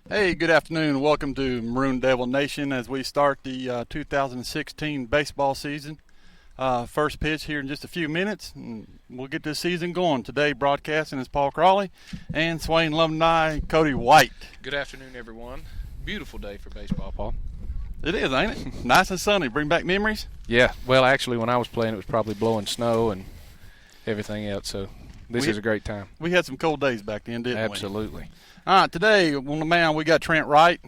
Hey, good afternoon. Welcome to Maroon Devil Nation as we start the 2016 baseball season. First pitch here in just a few minutes, and we'll get this season going. Today, broadcasting is Paul Crawley and Swain alumni Cody White. Good afternoon, everyone. Beautiful day for baseball, Paul. It is, ain't it? Nice and sunny. Bring back memories? Yeah. Well, actually, when I was playing, it was probably blowing snow and everything else, so this is a great time. We had some cold days back then, didn't we? Absolutely. All right, today on the mound we got Trent Wright.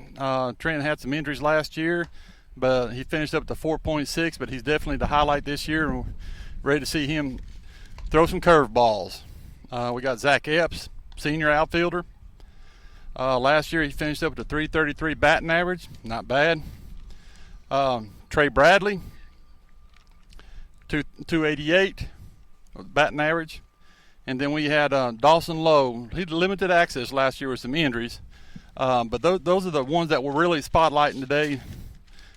Trent had some injuries last year, but he finished up to 4.6, but he's definitely the highlight this year. And we're ready to see him throw some curveballs. We got Zach Epps, senior outfielder. Last year he finished up to 333 batting average, not bad. Trey Bradley, 288 batting average. And then we had Dawson Lowe. He had limited access last year with some injuries. But those are the ones that we're really spotlighting today.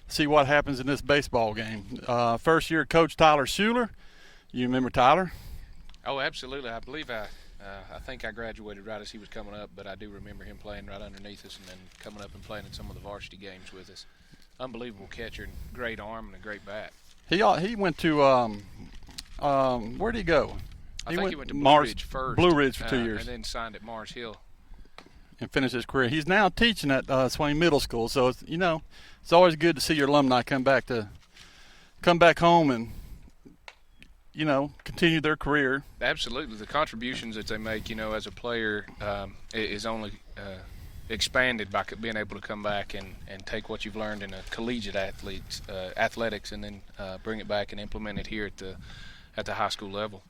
See what happens in this baseball game. First year coach Tyler Schuler. You remember Tyler? Oh, absolutely. I believe I think I graduated right as he was coming up, but I do remember him playing right underneath us and then coming up and playing in some of the varsity games with us. Unbelievable catcher and great arm and a great bat. He went to where did he go? I think he went to Blue Ridge first. Blue Ridge for 2 years. And then signed at Mars Hill. And finished his career. He's now teaching at Swain Middle School. So, it's always good to see your alumni come back home and, continue their career. Absolutely. The contributions that they make, as a player is only expanded by being able to come back and take what you've learned in a collegiate athletics and then bring it back and implement it here at the high school level.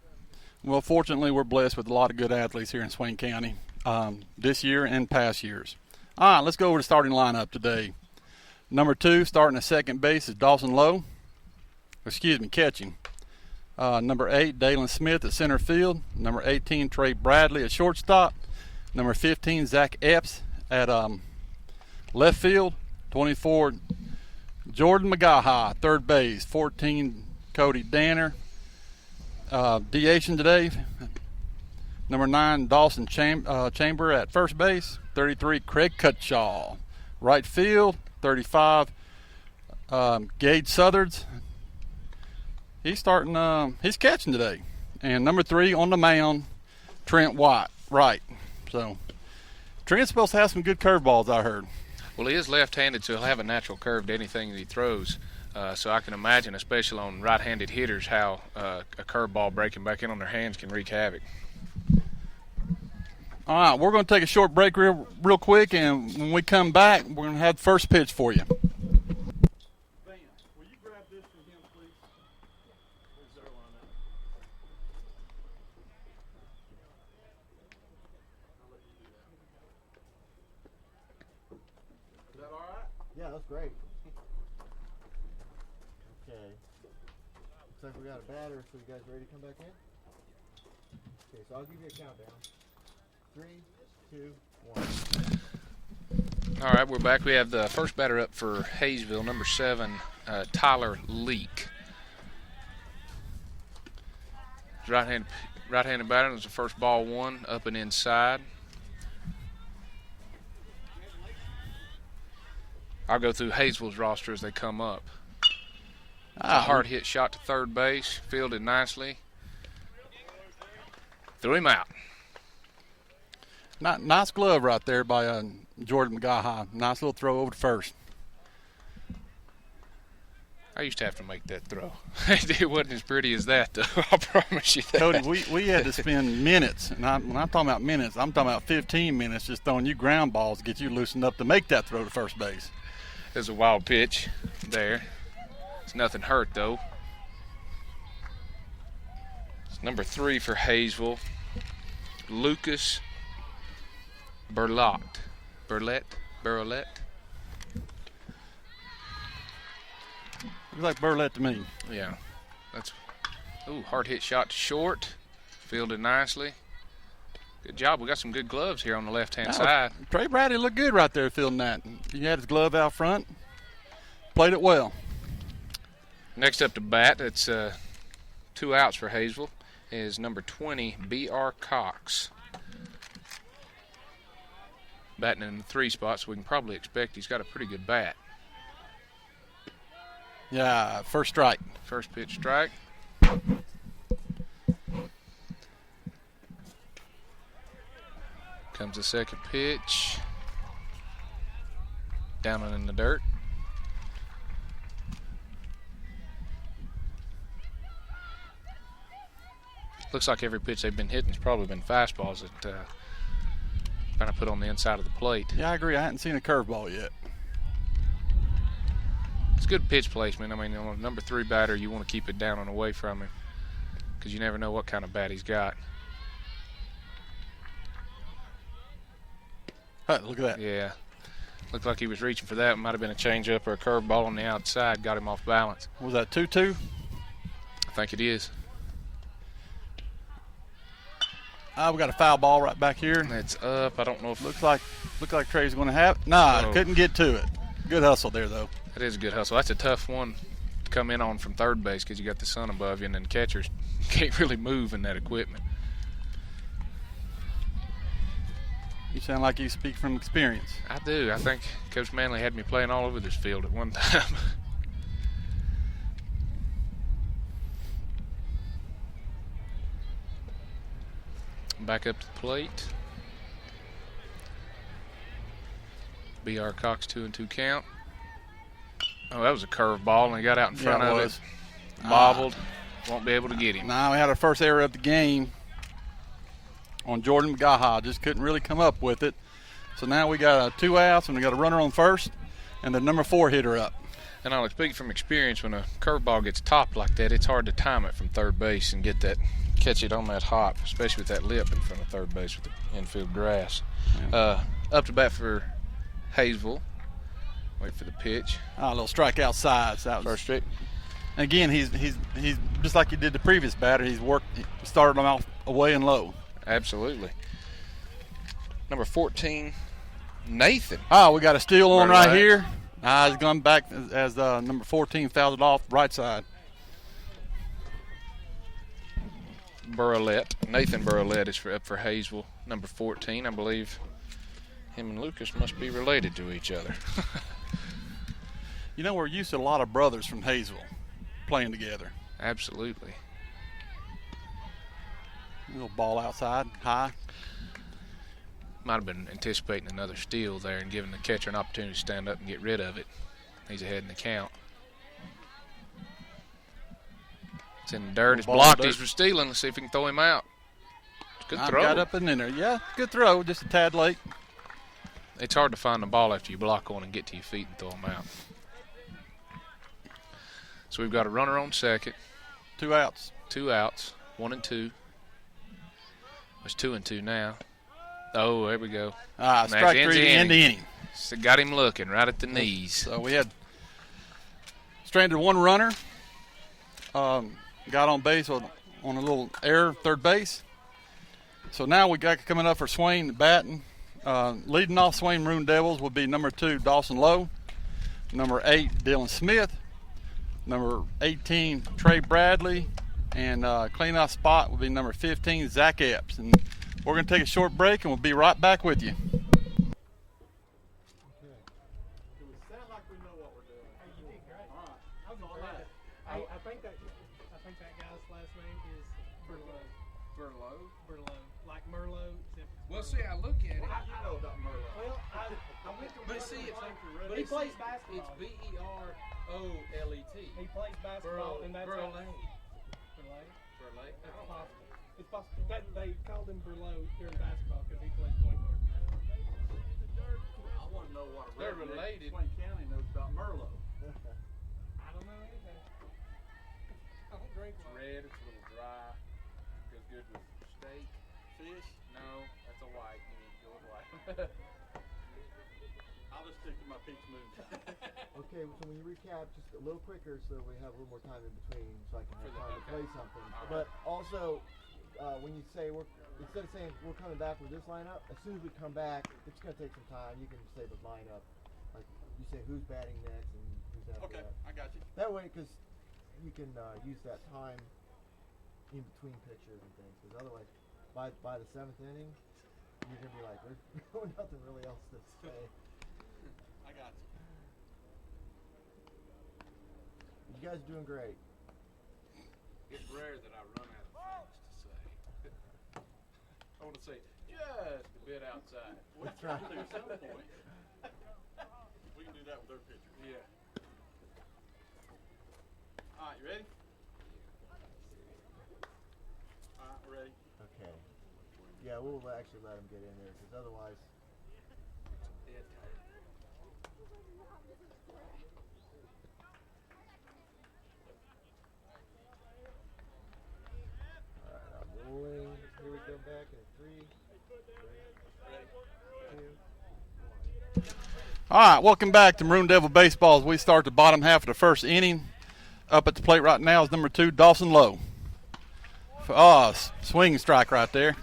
Well, fortunately, we're blessed with a lot of good athletes here in Swain County this year and past years. All right, let's go over the starting lineup today. Number 2, starting at second base, is Dawson Lowe. Catching. Number 8, Dalen Smith at center field. Number 18, Trey Bradley at shortstop. Number 15, Zach Epps at left field. 24, Jordan McGaha, third base. 14, Cody Danner. DHing today, number 9, Dawson Chamber at first base. 33, Craig Cutshaw. Right field, 35, Gage Southards. He's catching today. And number 3 on the mound, Trent White. Right. So, Trent's supposed to have some good curveballs, I heard. Well, he is left-handed, so he'll have a natural curve to anything that he throws. So I can imagine, especially on right-handed hitters, how a curveball breaking back in on their hands can wreak havoc. All right, we're going to take a short break real quick, and when we come back, we're going to have the first pitch for you. Will you grab this from him, please? Is that all right? Yeah, that's great. Okay. Looks like we got a batter, so you guys ready to come back in? Okay, so I'll give you a countdown. 3, 2, 1. All right, we're back. We have the first batter up for Hayesville, number 7, Tyler Leak. Right-handed batter. That's the first ball one, up and inside. I'll go through Hayesville's roster as they come up. A hard hit shot to third base, fielded nicely. Threw him out. Nice glove right there by Jordan McGaha. Nice little throw over to first. I used to have to make that throw. It wasn't as pretty as that, though. I promise you that. Cody, we had to spend minutes, and when I'm talking about minutes, I'm talking about 15 minutes just throwing you ground balls to get you loosened up to make that throw to first base. There's a wild pitch there. It's nothing hurt, though. It's number 3 for Hayesville, Lucas Burlett. Looks like Burlett to me. Yeah. That's hard hit shot to short. Fielded nicely. Good job. We got some good gloves here on the left-hand side. Trey Bradley looked good right there fielding that. He had his glove out front. Played it well. Next up to bat, it's 2 outs for Hayesville, is number 20, B.R. Cox. batting in the 3 spot, so we can probably expect he's got a pretty good bat. Yeah, first strike. First pitch strike. Comes the second pitch. Down and in the dirt. Looks like every pitch they've been hitting has probably been fastballs that kind of put on the inside of the plate. Yeah, I agree. I hadn't seen a curveball yet. It's good pitch placement. I mean, on a number 3 batter, you want to keep it down and away from him because you never know what kind of bat he's got. Huh, look at that. Yeah. Looked like he was reaching for that. It might have been a changeup or a curveball on the outside. Got him off balance. Was that 2-2? I think it is. We got a foul ball right back here. It's up. I don't know if Looks like Trey's going to have it. Nah, Oh. couldn't get to it. Good hustle there, though. that is a good hustle. That's a tough one to come in on from third base because you got the sun above you, and then catchers can't really move in that equipment. You sound like you speak from experience. I do. I think Coach Manley had me playing all over this field at one time. Back up to the plate. B.R. Cox 2-2 count. Oh, that was a curveball, and he got out in front Yeah, it of was. it. Bobbled. Won't be able to get him. Now we had our first error of the game on Jordan McGaha. Just couldn't really come up with it. So now we got 2 outs, and we got a runner on first, and the number 4 hitter up. And I'll speak from experience, when a curveball gets topped like that, it's hard to time it from third base and catch it on that hop, especially with that lip in front of third base with the infield grass. Yeah. Up to bat for Hayesville. Wait for the pitch. A little strike outside. So that was, First strike. again, he's just like he did the previous batter. He started him off away and low. Absolutely. Number 14, Nathan. We got a steal on Right. right here. He's gone back as number 14 fouled it off right side. Burlett. Nathan Burlett is up for Hayesville, number 14. I believe him and Lucas must be related to each other. You know, we're used to a lot of brothers from Hayesville playing together. Absolutely. Little ball outside, high. Might have been anticipating another steal there and giving the catcher an opportunity to stand up and get rid of it. He's ahead in the count. It's in the dirt. It's Ball in blocked. the He's dirt. for stealing. Let's see if we can throw him out. Good throw. Got up and in there. Yeah, good throw. Just a tad late. It's hard to find the ball after you block one and get to your feet and throw him out. So we've got a runner on second. 2 outs. 2 outs. 1 and 2. It's 2 and 2 now. Oh, there we go. Strike That's 3 ends to the end the inning. inning. So got him looking right at the knees. So we had stranded 1 runner. Got on base on a little error, third base. So now we got coming up for Swain batting. Leading off Swain Maroon Devils will be number 2, Dawson Lowe. Number 8, Dylan Smith. Number 18, Trey Bradley. And cleanout spot will be number 15, Zach Epps. And we're going to take a short break, and we'll be right back with you. I think that guy's last name is Burlow. Burlow. Like Merlot. Well, see, I look at it. You know about Merlot. Well, I went to But see, He plays basketball. It's B-E-R-O-L-E-T. He plays basketball, and that's Burley. Burley. Burley. It's possible. It's possible. They called him Burlow during basketball because he plays point guard. I want to know what a They're redneck in related. Swain County knows about Merlot. I don't know anything. I don't drink It's one. red. It's a little dry. Goes good with steak. Fish. No, that's a white. You need to go with white. I'll just stick to my peach moon. Okay, so when you recap, just a little quicker so we have a little more time in between so I can have time to play something. But also, when you say instead of saying we're coming back with this lineup, as soon as we come back, it's going to take some time. You can say the lineup. Like you say who's batting next and who's after Okay, that. I got you. That way, because you can use that time in between pitchers and things. Because otherwise, by the 7th inning, you're gonna be like, there's nothing really else to say. I got you. You guys are doing great. It's rare that I run out of things to say. I want to say just a bit outside. That's right. At some point. We can do that with their picture. Yeah. All right, you ready? All right, we're ready. Okay. Yeah, we'll actually let them get in there because otherwise. Dead tired. All right, I'm rolling. Here we go back in 3, 2, 1. All right, welcome back to Maroon Devil Baseball as we start the bottom half of the first inning. Up at the plate right now is number 2, Dawson Lowe. Swing strike right there.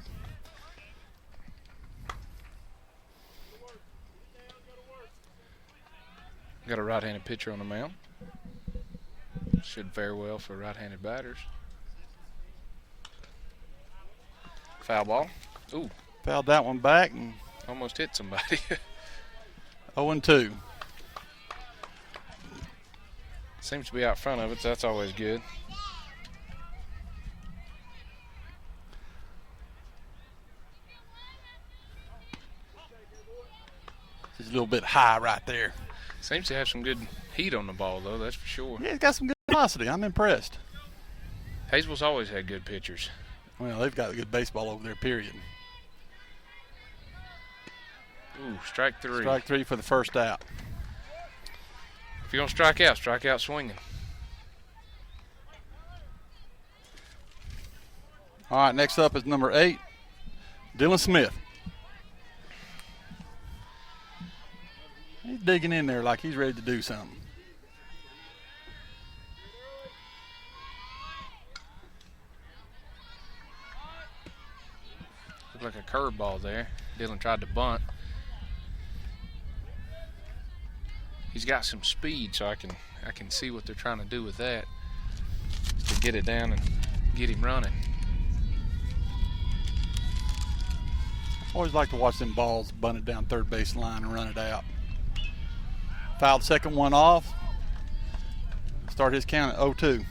Got a right-handed pitcher on the mound. Should fare well for right-handed batters. Foul ball. Ooh, Fouled that one back and almost hit somebody. 0-2. Seems to be out front of it, so that's always good. He's a little bit high right there. Seems to have some good heat on the ball, though, that's for sure. Yeah, he's got some good velocity. I'm impressed. Hayesville's always had good pitchers. Well, they've got good baseball over there, period. Ooh, strike 3. Strike 3 for the first out. If you're going to strike out swinging. All right, next up is number 8, Dylan Smith. He's digging in there like he's ready to do something. Looked like a curveball there. Dylan tried to bunt. He's got some speed, so I can see what they're trying to do with that. To get it down and get him running. Always like to watch them balls bunted down third base line and run it out. Fouled the second one off. Start his count at 0-2.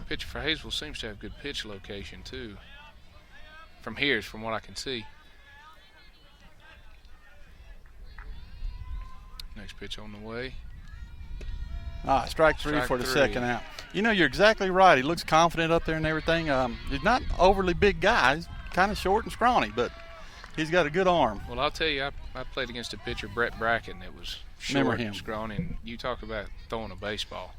Pitcher for Hayesville seems to have good pitch location too. From here, from what I can see. Next pitch on the way. Strike 3 Strike for the 3. second out. You know, you're exactly right. He looks confident up there and everything. He's not an overly big guy. He's kind of short and scrawny, but he's got a good arm. Well, I'll tell you, I played against a pitcher, Brett Bracken, that was Remember short him. and scrawny. And you talk about throwing a baseball.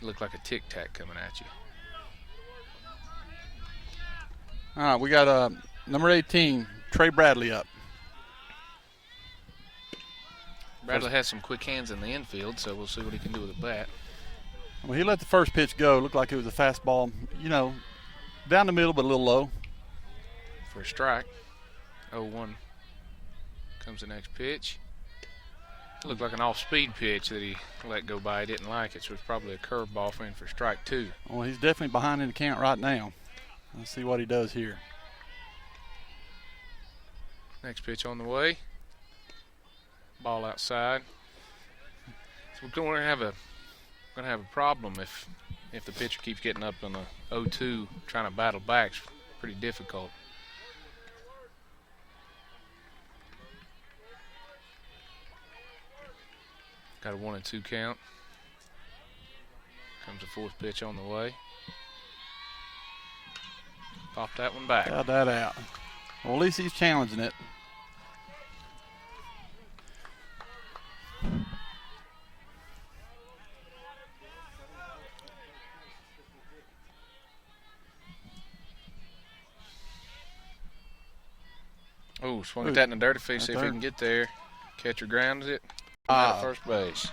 It looked like a tic-tac coming at you. All right, we got number 18, Trey Bradley up. Bradley has some quick hands in the infield, so we'll see what he can do with a bat. Well, he let the first pitch go. Looked like it was a fastball, down the middle but a little low. For a strike. 0-1 comes the next pitch. It looked like an off-speed pitch that he let go by. He didn't like it, so it's probably a curveball for him for strike 2. Well, he's definitely behind in the count right now. Let's see what he does here. Next pitch on the way. Ball outside. So we're going to have a problem if the pitcher keeps getting up in a 0-2, trying to battle back. It's pretty difficult. Got a 1-2 count. Comes the fourth pitch on the way. Pop that one back. Got that out. Well, at least he's challenging it. Oh, swung at that in the dirty face. See if he can get there. Catcher grounds it. Out of first base.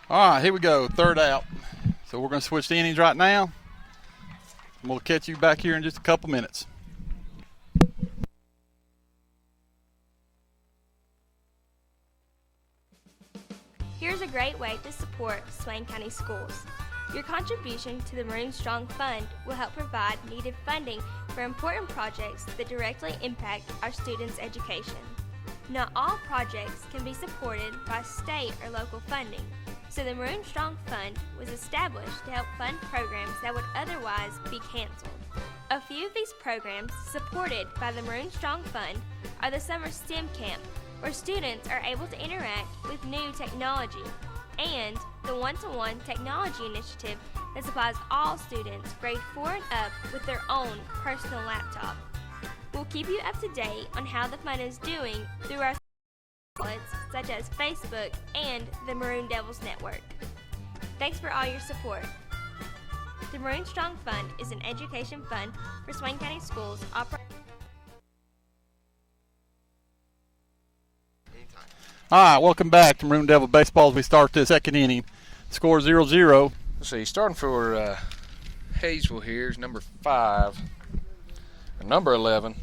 All right, here we go. Third out. So we're going to switch the innings right now. We'll catch you back here in just a couple minutes. Here's a great way to support Swain County Schools. Your contribution to the Maroon Strong Fund will help provide needed funding for important projects that directly impact our students' education. Not all projects can be supported by state or local funding, so the Maroon Strong Fund was established to help fund programs that would otherwise be canceled. A few of these programs supported by the Maroon Strong Fund are the Summer STEM Camp, where students are able to interact with new technology, and the One-to-One Technology Initiative that supplies all students grade 4 and up with their own personal laptop. We'll keep you up to date on how the fund is doing through our outlets such as Facebook and the Maroon Devils Network. Thanks for all your support. The Maroon Strong Fund is an education fund for Swain County Schools operating. All right, welcome back to Maroon Devil Baseball as we start this second inning. Score 0-0. Let's see, starting for Hayesville here is number 5, or number 11,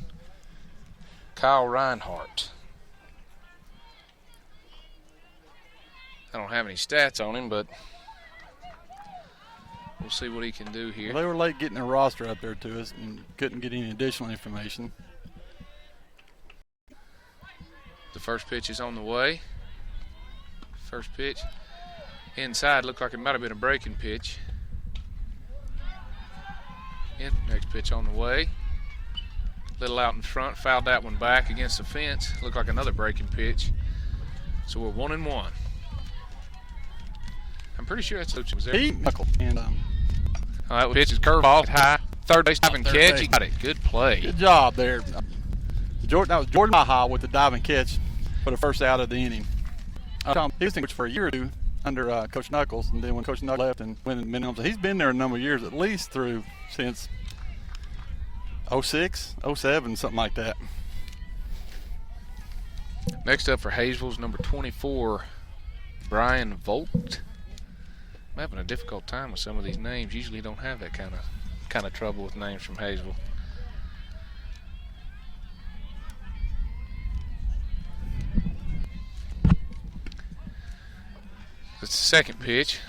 Kyle Reinhardt. I don't have any stats on him, but we'll see what he can do here. Well, they were late getting their roster up there to us and couldn't get any additional information. The first pitch is on the way. First pitch inside, looked like it might have been a breaking pitch. Next pitch on the way. Little out in front, fouled that one back against the fence. Looked like another breaking pitch. So we're 1-1. I'm pretty sure that's was there. And that pitch is curveball high. Third base diving catch. He got it. Good play. Good job there. That was Jordan Maha with the diving catch for the first out of the inning. He was coach for a year or two under Coach Knuckles, and then when Coach Knuckles left and went in minimums, he's been there a number of years, at least through since 06, 07, something like that. Next up for Hayesville's number 24, Brian Vogt. I'm having a difficult time with some of these names. Usually don't have that kind of trouble with names from Hayesville. It's the second pitch.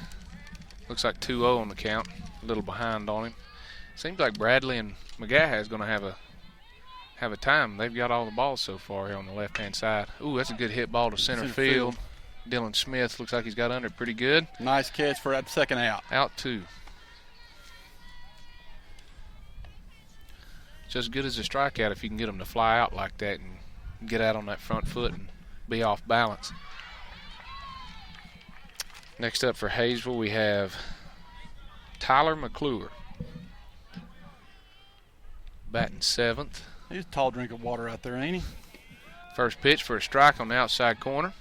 Looks like 2-0 on the count. A little behind on him. Seems like Bradley and McGaha is going to have a time. They've got all the balls so far here on the left-hand side. Ooh, that's a good hit ball to center field. Dylan Smith looks like he's got under pretty good. Nice catch for that second out. Out 2. Just as good as a strikeout if you can get them to fly out like that and get out on that front foot and be off balance. Next up for Hayesville, we have Tyler McClure. Batting 7th. He's a tall drink of water out there, ain't he? First pitch for a strike on the outside corner.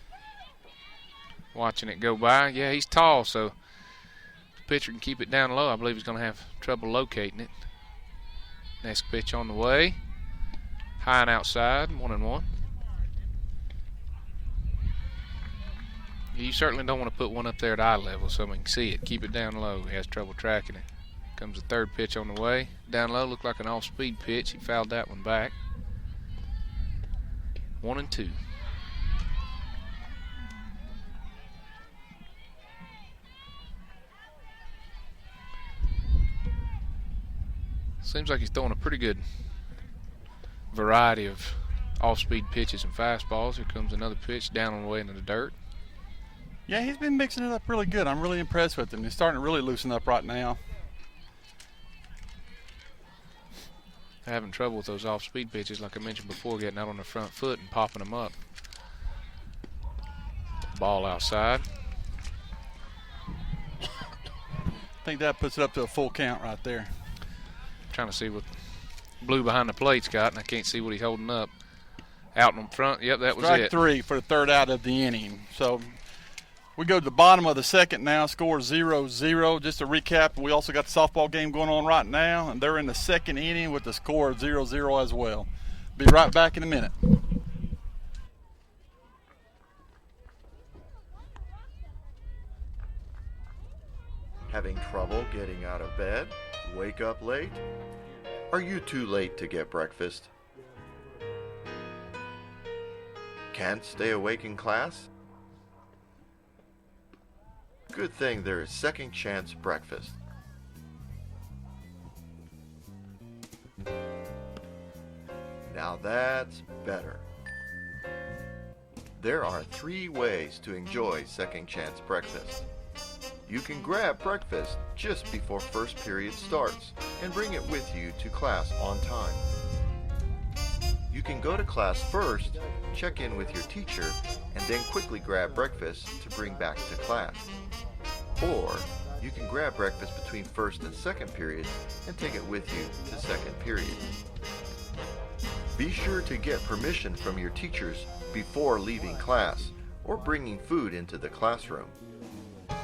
Watching it go by. Yeah, he's tall, so if the pitcher can keep it down low, I believe he's going to have trouble locating it. Next pitch on the way. High and outside, 1-1. You certainly don't want to put one up there at eye level so we can see it. Keep it down low. He has trouble tracking it. Comes the third pitch on the way. Down low, looked like an off-speed pitch. He fouled that one back. 1-2. Seems like he's throwing a pretty good variety of off-speed pitches and fastballs. Here comes another pitch down on the way into the dirt. Yeah, he's been mixing it up really good. I'm really impressed with him. He's starting to really loosen up right now. Having trouble with those off-speed pitches, like I mentioned before, getting out on the front foot and popping them up. Ball outside. I think that puts it up to a full count right there. Trying to see what blue behind the plate's got, and I can't see what he's holding up. Out in front. Yep, that was it. Strike 3 for the third out of the inning. So we go to the bottom of the second now. Score 0-0. Just to recap, we also got the softball game going on right now, and they're in the second inning with the score of 0-0 as well. Be right back in a minute. Having trouble getting out of bed? Wake up late? Are you too late to get breakfast? Can't stay awake in class? Good thing there is second chance breakfast. Now that's better. There are 3 ways to enjoy second chance breakfast. You can grab breakfast just before first period starts and bring it with you to class on time. You can go to class first, check in with your teacher, and then quickly grab breakfast to bring back to class. Or you can grab breakfast between first and second period and take it with you to second period. Be sure to get permission from your teachers before leaving class or bringing food into the classroom. Yeah,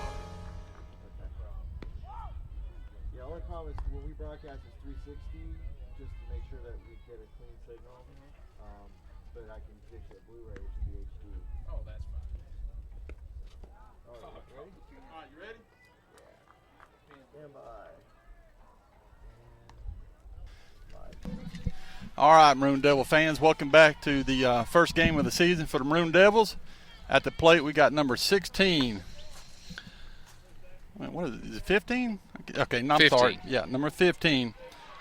only problem is when we broadcast is 360, just to make sure that we get a clean signal. But I can get you a Blu-ray, which would be HD. Oh, that's fine. All right, ready? All right, you ready? Stand by. All right, Maroon Devil fans, welcome back to the first game of the season for the Maroon Devils. At the plate, we got number 16. Wait, what is it? Is it 15? Okay, not 15. sorry. Yeah, number 15,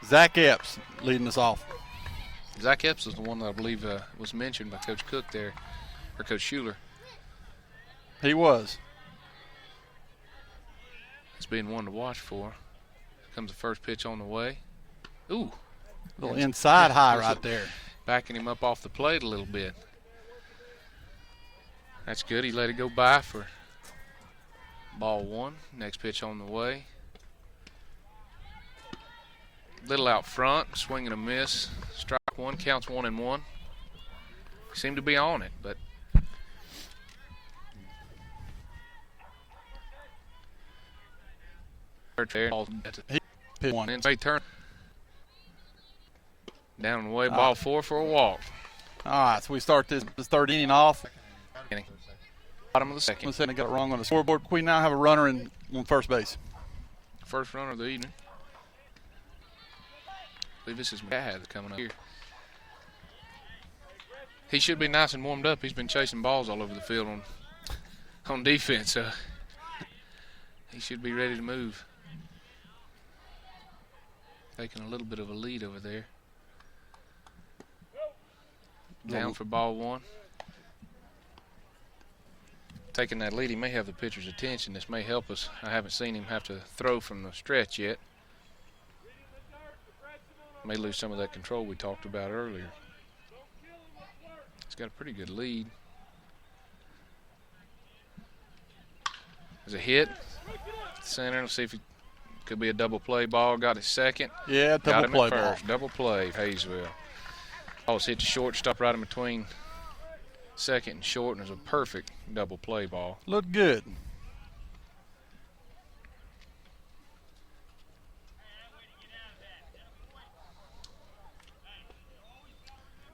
Zach Epps leading us off. Zach Epps is the one that I believe was mentioned by Coach Cook there, or Coach Schuler. He was. It's being one to watch for. Comes the first pitch on the way. Ooh. Little inside high right there. Backing him up off the plate a little bit. That's good. He let it go by for ball 1. Next pitch on the way. Little out front, swing and a miss. Strike 1, counts 1-1. Seemed to be on it, but there. He hit one. Inside turn. Down and away, ball 4 for a walk. All right, so we start this third inning off. Bottom of the second. One second, I got it wrong on the scoreboard. We now have a runner on first base. First runner of the evening. I believe this is Gad coming up here. He should be nice and warmed up. He's been chasing balls all over the field on defense. He should be ready to move. Taking a little bit of a lead over there. Down for ball 1. Taking that lead, he may have the pitcher's attention. This may help us. I haven't seen him have to throw from the stretch yet. May lose some of that control we talked about earlier. He's got a pretty good lead. There's a hit. Center. Let's see if it could be a double play ball. Got his second. Yeah, Got double him play at ball. first. Double play, Hayesville. Ball was hit to shortstop right in between second and short, and it was a perfect double play ball. Looked good.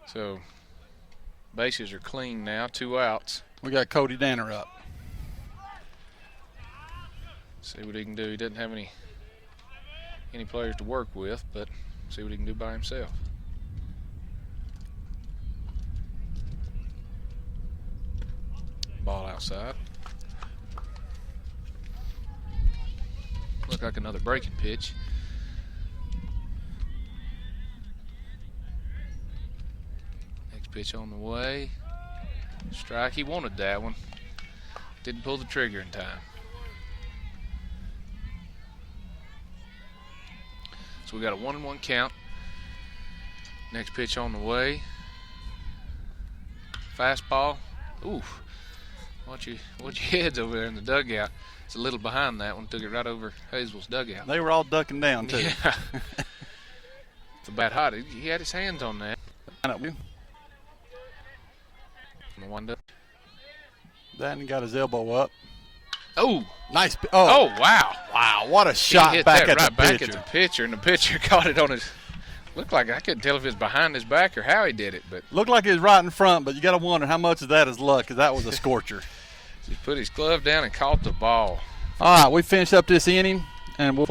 So bases are clean now, 2 outs. We got Cody Danner up. See what he can do. He doesn't have any players to work with, but see what he can do by himself. Ball outside. Look like another breaking pitch. Next pitch on the way. Strike. He wanted that one. Didn't pull the trigger in time. So we got a 1-1 count. Next pitch on the way. Fastball. Ooh. Watch your heads over there in the dugout. It's a little behind that one. Took it right over Hayesville's dugout. They were all ducking down, too. Yeah. It's a bad hot. He had his hands on that. Wind up. Then got his elbow up. Oh. Nice. Oh, wow. Wow, what a shot He hit back that at right the back pitcher. at the pitcher, and the pitcher caught it on his. Looked like I couldn't tell if it was behind his back or how he did it, but Looked like it was right in front, but you got to wonder how much of that is luck, because that was a scorcher. he put his glove down and caught the ball. All right, we finished up this inning, and we'll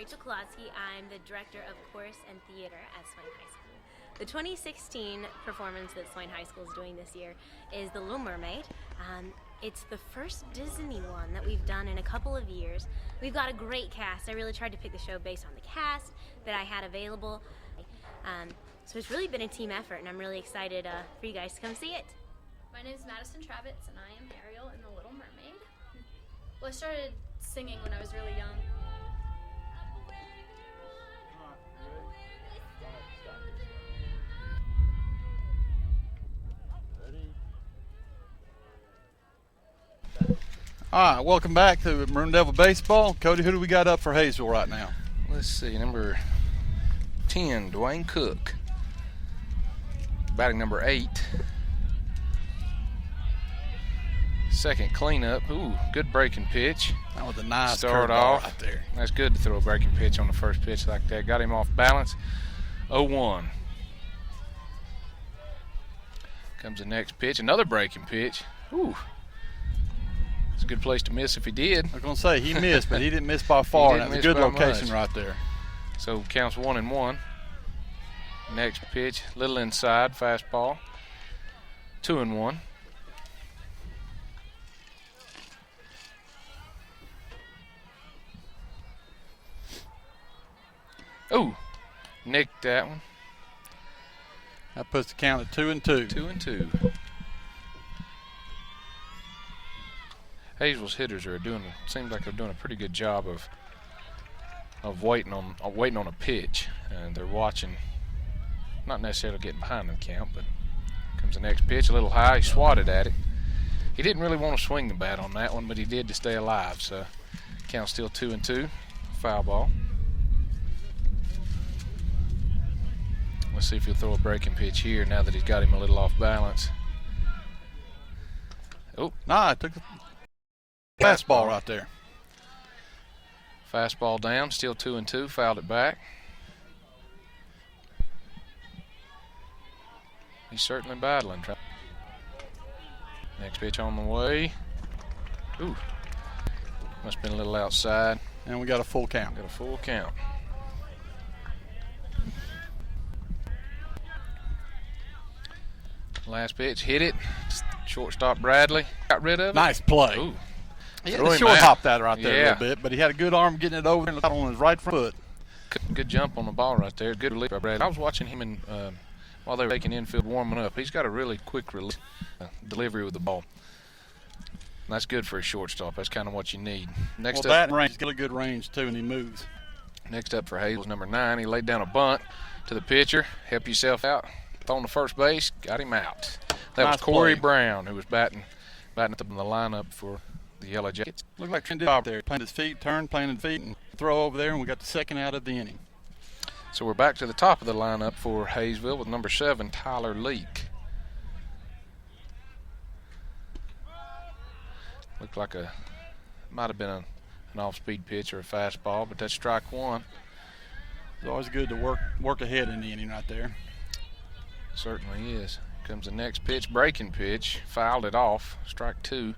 Rachel Kolodsky. I'm the Director of Chorus and Theater at Swain High School. The 2016 performance that Swain High School is doing this year is The Little Mermaid. It's the first Disney one that we've done in a couple of years. We've got a great cast. I really tried to pick the show based on the cast that I had available. So it's really been a team effort, and I'm really excited for you guys to come see it. My name is Madison Trabitz, and I am Ariel in The Little Mermaid. Well, I started singing when I was really young. All right, welcome back to Maroon Devil Baseball. Cody, who do we got up for Hayesville right now? Let's see, number 10, Dwayne Cook. Batting number 8. Second cleanup. Ooh, good breaking pitch. That was a nice start curveball off right there. That's good to throw a breaking pitch on the first pitch like that. Got him off balance. 0-1. Comes the next pitch. Another breaking pitch. Ooh. It's a good place to miss if he did. I was going to say, he missed, but he didn't miss by far. That was a good location right there. So counts 1-1. Next pitch, little inside, fastball. 2-1. Ooh, nicked that one. That puts the count at 2-2. 2-2. Hayesville's hitters are seems like they're doing a pretty good job of waiting on a pitch, and they're watching, not necessarily getting behind the count, but comes the next pitch, a little high, he swatted at it. He didn't really want to swing the bat on that one, but he did to stay alive, so count still 2-2, foul ball. Let's see if he'll throw a breaking pitch here now that he's got him a little off balance. Oh, nah, I took the fastball right there. Fastball down, still 2-2, fouled it back. He's certainly battling. Next pitch on the way. Ooh, must have been a little outside. And we got a full count. Got a full count. Last pitch, hit it. Shortstop Bradley got rid of it. Nice play. Ooh. He had to short hop that right there a little bit, but he had a good arm getting it over and on his right foot. Good jump on the ball right there. Good relief by Bradley. I was watching him while they were taking infield warming up. He's got a really quick release, delivery with the ball. And that's good for a shortstop. That's kind of what you need. Next up, that range, he's got a good range too, and he moves. Next up for Hayesville's number 9. He laid down a bunt to the pitcher. Help yourself out. On the first base, got him out. That was Corey Brown, who was batting up in the lineup for the Yellow Jackets. Looked like Trent did out there. Planted his feet, turned, planted feet, and throw over there, and we got the second out of the inning. So we're back to the top of the lineup for Hayesville with number 7, Tyler Leak. Looked like might have been an off-speed pitch or a fastball, but that's strike 1. It's always good to work ahead in the inning right there. Certainly is. Comes the next pitch, breaking pitch, fouled it off, strike 2.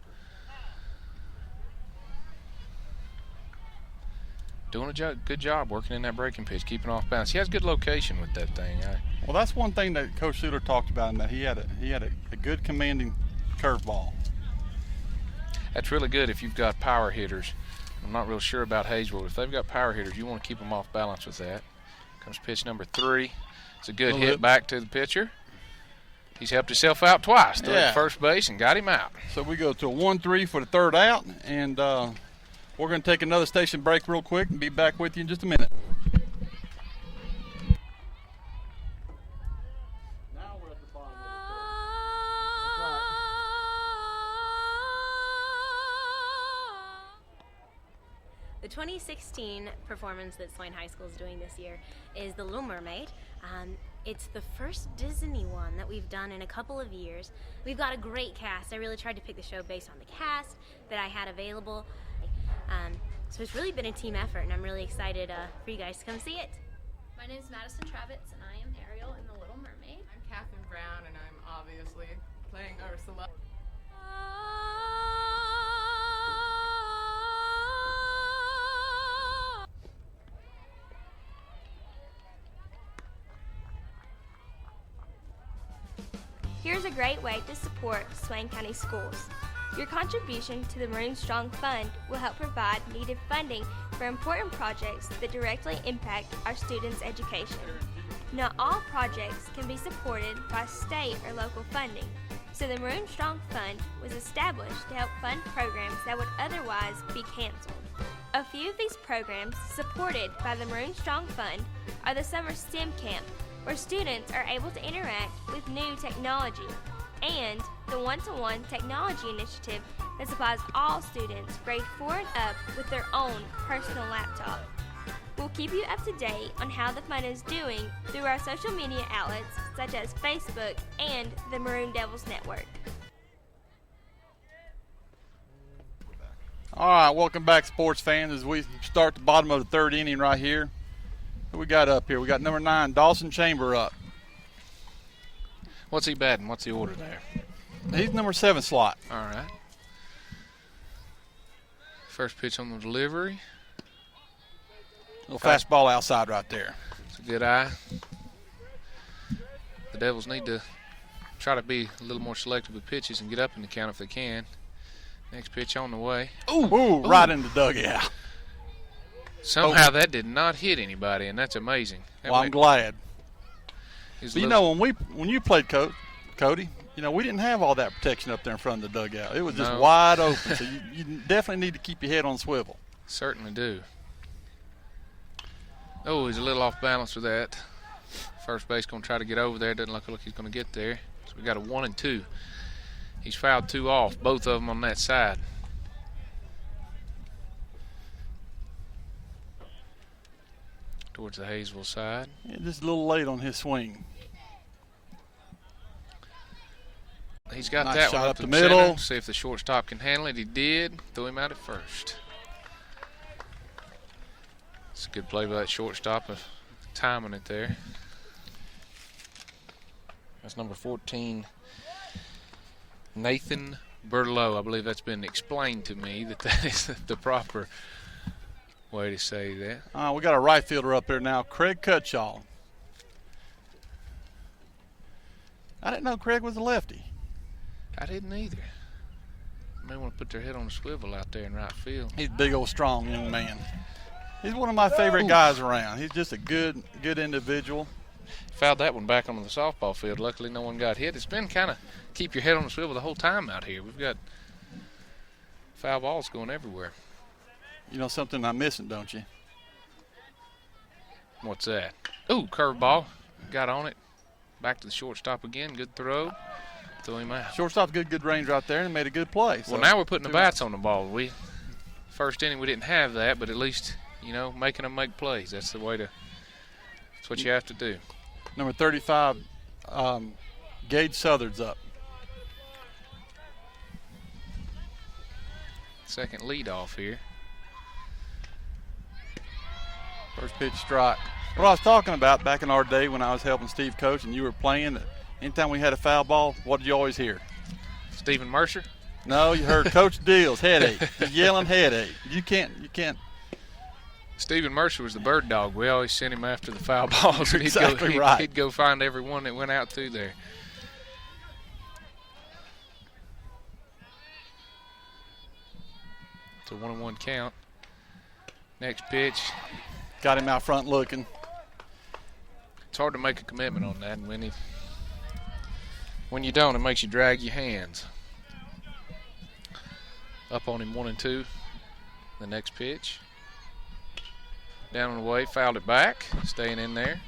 Doing a good job working in that breaking pitch, keeping off balance. He has good location with that thing. Well, that's one thing that Coach Suter talked about, and that he had a good commanding curveball. That's really good if you've got power hitters. I'm not real sure about Hayesville. If they've got power hitters, you want to keep them off balance with that. Comes pitch number 3. It's a good hit back to the pitcher. He's helped himself out twice. Threw at first base and got him out. So we go to a 1-3 for the third out, and we're going to take another station break real quick and be back with you in just a minute. Now we're at the bottom of the 2016 performance that Swain High School is doing this year is The Little Mermaid. It's the first Disney one that we've done in a couple of years. We've got a great cast. I really tried to pick the show based on the cast that I had available. So it's really been a team effort, and I'm really excited for you guys to come see it. My name is Madison Trabitz, and I am Ariel in The Little Mermaid. I'm Catherine Brown, and I'm obviously playing Ursula. great way to support Swain County schools. Your contribution to the Maroon Strong Fund will help provide needed funding for important projects that directly impact our students' education. Not all projects can be supported by state or local funding, so the Maroon Strong Fund was established to help fund programs that would otherwise be canceled. A few of these programs supported by the Maroon Strong Fund are the Summer STEM Camp, where students are able to interact with new technology, and the One-to-One Technology Initiative that supplies all students grade 4 and up with their own personal laptop. We'll keep you up to date on how the fund is doing through our social media outlets such as Facebook and the Maroon Devils Network. All right, welcome back, sports fans, as we start the bottom of the third inning right here. Who we got up here? We got number 9, Dawson Chamber up. What's he batting? What's the order there? He's number 7 slot. All right. First pitch on the delivery. Little fastball outside right there. It's a good eye. The Devils need to try to be a little more selective with pitches and get up in the count if they can. Next pitch on the way. Ooh, right in the dugout. Somehow that did not hit anybody, and that's amazing. Well, I'm glad. But you know, when you played Cody, you know, we didn't have all that protection up there in front of the dugout. It was just wide open, so you definitely need to keep your head on swivel. Certainly do. Oh, he's a little off balance with that. First base going to try to get over there. Doesn't look like he's going to get there. So we got a 1 and 2. He's fouled 2 off, both of them on that side. Towards the Hayesville side. Yeah, just a little late on his swing. He's got nice that shot one up the center. middle. See if the shortstop can handle it. He did. Threw him out at first. It's a good play by that shortstop of timing it there. That's number 14, Nathan Berlow. I believe that's been explained to me that is the proper way to say that. We got a right fielder up there now, Craig Cutshaw. I didn't know Craig was a lefty. I didn't either. May want to put their head on a swivel out there in right field. He's a big old strong young man. He's one of my favorite guys around. He's just a good individual. Fouled that one back onto the softball field. Luckily no one got hit. It's been kind of keep your head on the swivel the whole time out here. We've got foul balls going everywhere. You know something I'm missing, don't you? What's that? Ooh, curveball. Got on it. Back to the shortstop again. Good throw. Threw him out. Shortstop's good range right there and made a good play. Well, now we're putting the bats on the ball. First inning we didn't have that, but at least, you know, making them make plays. That's the way to. That's what you have to do. Number 35, Gage Southard's up. Second lead off here. First pitch strike. What I was talking about back in our day when I was helping Steve coach and you were playing, anytime we had a foul ball, what did you always hear? Stephen Mercer? No, you heard Coach Deals, headache. He's yelling headache. You can't. Stephen Mercer was the bird dog. We always sent him after the foul balls. And exactly he'd go find every one that went out through there. It's a 1-1 count. Next pitch. Got him out front looking. It's hard to make a commitment on that. And when you don't, it makes you drag your hands. Up on him 1 and 2. The next pitch. Down and away, fouled it back. Staying in there.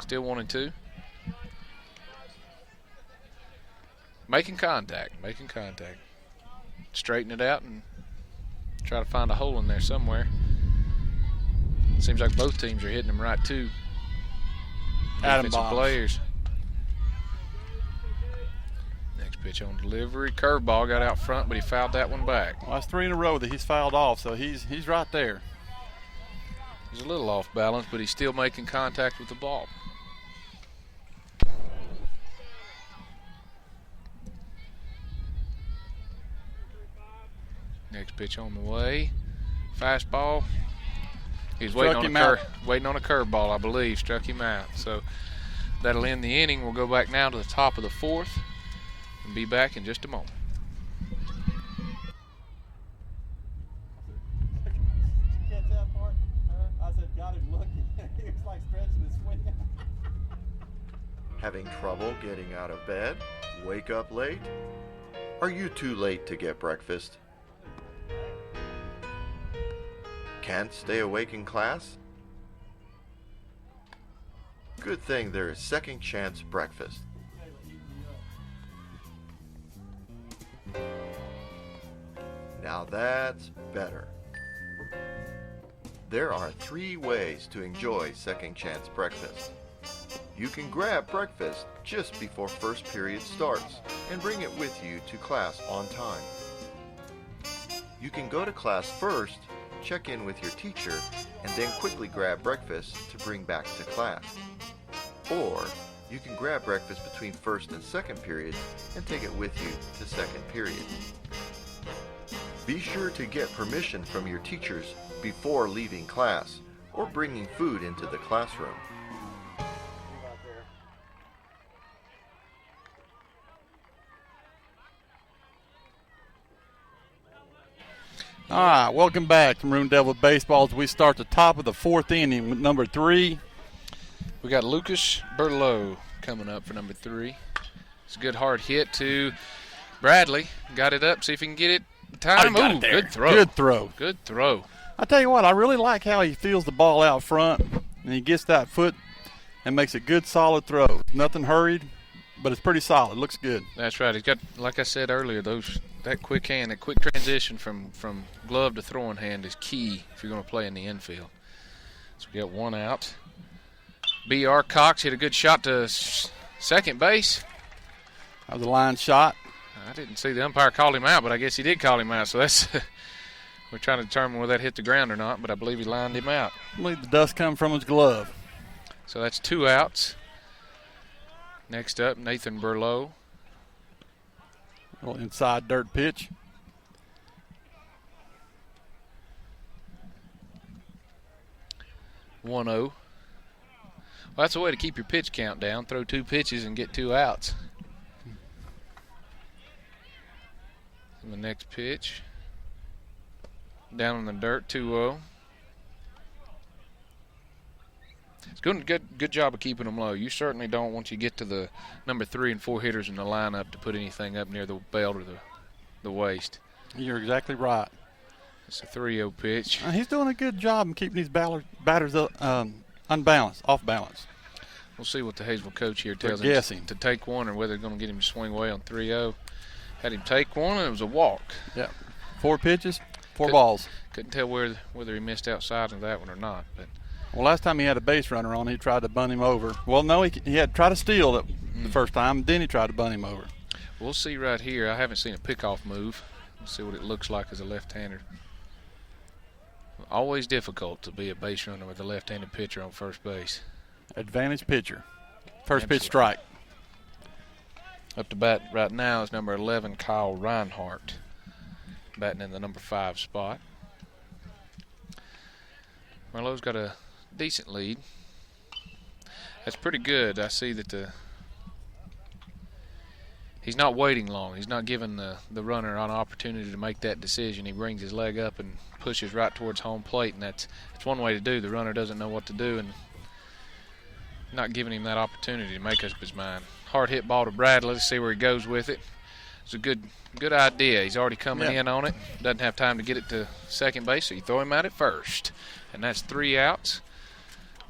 Still 1 and 2. Making contact. Straighten it out and try to find a hole in there somewhere. Seems like both teams are hitting them right too. Defensive players. Next pitch on delivery. Curveball got out front, but he fouled that one back. Well, that's 3 in a row that he's fouled off, so he's right there. He's a little off balance, but he's still making contact with the ball. Next pitch on the way. Fastball. He's waiting on a curveball, I believe. Struck him out. So that'll end the inning. We'll go back now to the top of the 4th. and be back in just a moment. Catch that part? I said, got him looking. He was like stretching his swing. Having trouble getting out of bed? Wake up late? Are you too late to get breakfast? Can't stay awake in class? Good thing there is Second Chance Breakfast. Now that's better. There are 3 ways to enjoy Second Chance Breakfast. You can grab breakfast just before first period starts and bring it with you to class on time. You can go to class first, check in with your teacher, and then quickly grab breakfast to bring back to class. Or you can grab breakfast between first and second period and take it with you to second period. Be sure to get permission from your teachers before leaving class or bringing food into the classroom. All right, welcome back to Maroon Devil Baseball as we start the top of the 4th inning with number 3. We got Lucas Berlow coming up for number 3. It's a good hard hit to Bradley. Got it up. See if he can get it. Time. Oh, Ooh, good throw. Good throw. Good throw. I tell you what, I really like how he feels the ball out front, and he gets that foot and makes a good, solid throw. Nothing hurried, but it's pretty solid. Looks good. That's right. He's got, like I said earlier, that quick hand, that quick transition from glove to throwing hand is key if you're going to play in the infield. So we got 1 out. B.R. Cox hit a good shot to second base. That was a line shot. I didn't see the umpire call him out, but I guess he did call him out. So that's we're trying to determine whether that hit the ground or not, but I believe he lined him out. I believe the dust come from his glove. So that's 2 outs. Next up, Nathan Berlow. A little inside dirt pitch. One 0. Well, that's a way to keep your pitch count down. Throw 2 pitches and get 2 outs. And the next pitch, down in the dirt, 2-0. It's good job of keeping them low. You certainly don't, once you get to the number 3 and 4 hitters in the lineup, to put anything up near the belt or the waist. You're exactly right. It's a 3-0 pitch. He's doing a good job in keeping these batters unbalanced, off balance. We'll see what the Hayesville coach here tells him to take one, or whether they're going to get him to swing away on 3-0. Had him take one, and it was a walk. Yeah, 4 pitches, 4 balls. Couldn't tell whether he missed outside of that one or not. But well, last time he had a base runner on, he tried to bunt him over. Well, no, he had tried to steal it the first time, then he tried to bunt him over. We'll see right here. I haven't seen a pickoff move. We'll see what it looks like as a left-hander. Always difficult to be a base runner with a left-handed pitcher on first base. Advantage pitcher. First pitch strike. Up to bat right now is number 11, Kyle Reinhardt, batting in the number 5 spot. Merlot's got a decent lead. That's pretty good. I see that he's not waiting long. He's not giving the runner an opportunity to make that decision. He brings his leg up and pushes right towards home plate, and that's one way to do. The runner doesn't know what to do, and not giving him that opportunity to make up his mind. Hard hit ball to Bradley. Let's see where he goes with it. It's a good idea. He's already coming in on it. Doesn't have time to get it to second base, so you throw him out at first. And that's 3 outs.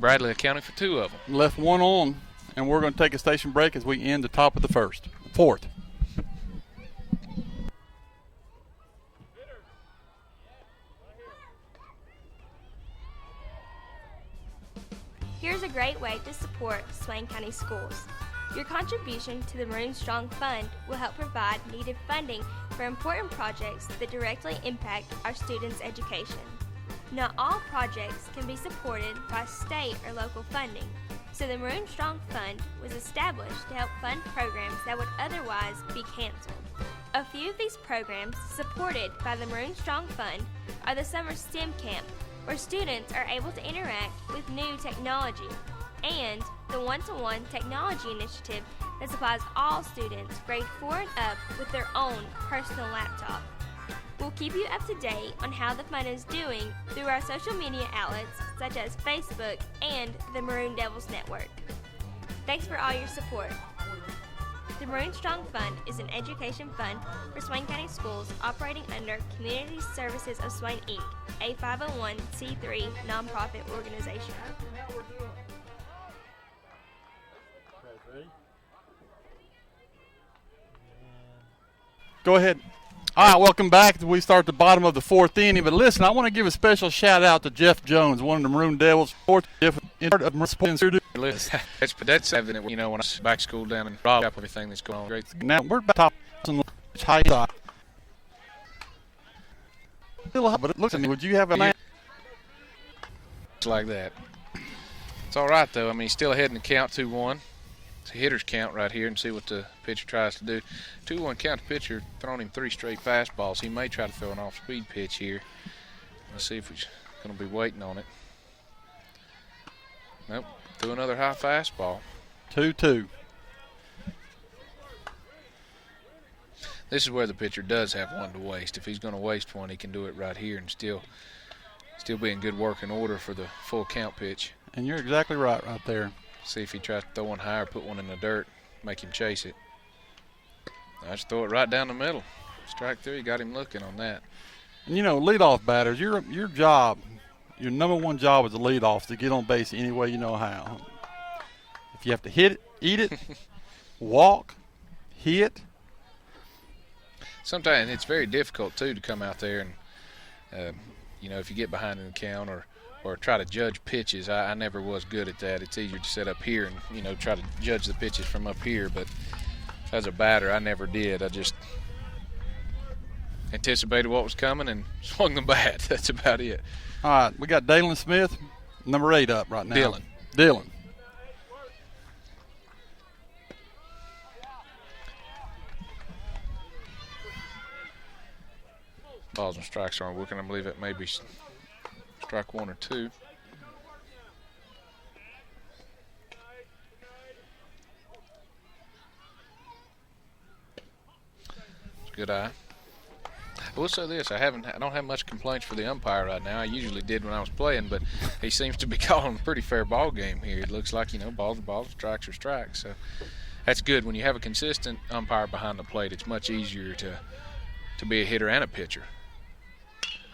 Bradley accounting for 2 of them. Left 1 on, and we're going to take a station break as we end the top of the 4th. Here's a great way to support Swain County Schools. Your contribution to the Maroon Strong Fund will help provide needed funding for important projects that directly impact our students' education. Not all projects can be supported by state or local funding, so the Maroon Strong Fund was established to help fund programs that would otherwise be canceled. A few of these programs supported by the Maroon Strong Fund are the Summer STEM Camp, where students are able to interact with new technology, and the One-to-One Technology Initiative that supplies all students grade 4 and up with their own personal laptop. We'll keep you up to date on how the fund is doing through our social media outlets such as Facebook and the Maroon Devils Network. Thanks for all your support. The Maroon Strong Fund is an education fund for Swain County Schools operating under Community Services of Swain, Inc., a 501c3 nonprofit organization. Ready? Go ahead. All right, welcome back. We start at the bottom of the fourth inning. But listen, I want to give a special shout out to Jeff Jones, one of the Maroon Devils. That's evident, you know, when I was back school down and Rob up everything that's going on. Great. Now we're top high side. But it looks at me. Would you have a man? It's like that. It's all right though. I mean, he's still ahead in the count 2-1. It's a hitter's count right here, and see what the pitcher tries to do. 2-1 count. The pitcher throwing him 3 straight fastballs. He may try to throw an off-speed pitch here. Let's see if he's going to be waiting on it. Nope. Threw another high fastball. 2-2. This is where the pitcher does have one to waste. If he's going to waste one, he can do it right here and still be in good working order for the full count pitch. And you're exactly right there. See if he tries to throw one higher, put one in the dirt, make him chase it. I just throw it right down the middle. Strike 3, got him looking on that. And you know, leadoff batters, your job, your number one job as a leadoff is to get on base any way you know how. If you have to hit it, eat it, walk, hit. Sometimes it's very difficult too to come out there and you know, if you get behind in the count or try to judge pitches. I never was good at that. It's easier to sit up here and, you know, try to judge the pitches from up here. But as a batter, I never did. I just anticipated what was coming and swung the bat. That's about it. All right, we got Dalen Smith, number 8 up right now. Dylan. Balls and strikes aren't working. I believe it may be strike 1 or 2. It's a good eye. I will say this: I don't have much complaints for the umpire right now. I usually did when I was playing, but he seems to be calling a pretty fair ball game here. It looks like, you know, balls are balls, strikes are strikes. So that's good. When you have a consistent umpire behind the plate, it's much easier to be a hitter and a pitcher.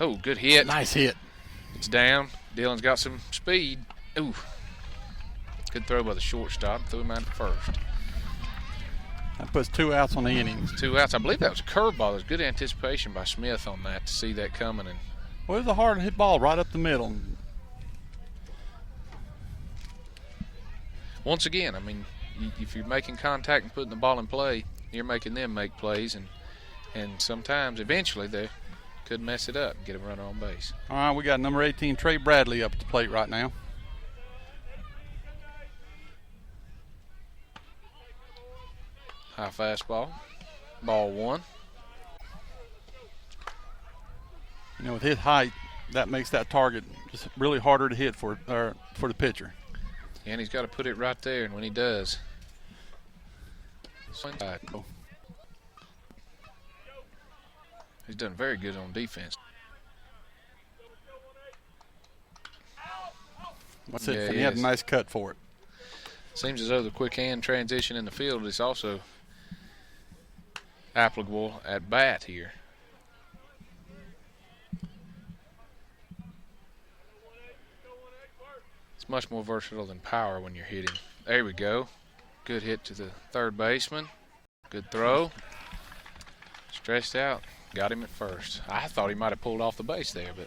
Oh, good hit. Nice hit. It's down. Dylan's got some speed. Ooh. Good throw by the shortstop. Threw him out at first. That puts 2 outs on the inning. 2 outs. I believe that was a curveball. There's good anticipation by Smith on that to see that coming. And well, it was a hard hit ball right up the middle. Once again, I mean, if you're making contact and putting the ball in play, you're making them make plays. And sometimes, eventually, they could mess it up and get a runner on base. All right, we got number 18, Trey Bradley, up at the plate right now. High fastball. Ball 1. You know, with his height, that makes that target just really harder to hit for the pitcher. And he's got to put it right there, and when he does, swing by. He's done very good on defense. That's it. Yeah, And he had a nice cut for it. Seems as though the quick hand transition in the field is also applicable at bat here. It's much more versatile than power when you're hitting. There we go. Good hit to the third baseman. Good throw. Stretched out. Got him at first. I thought he might have pulled off the base there, but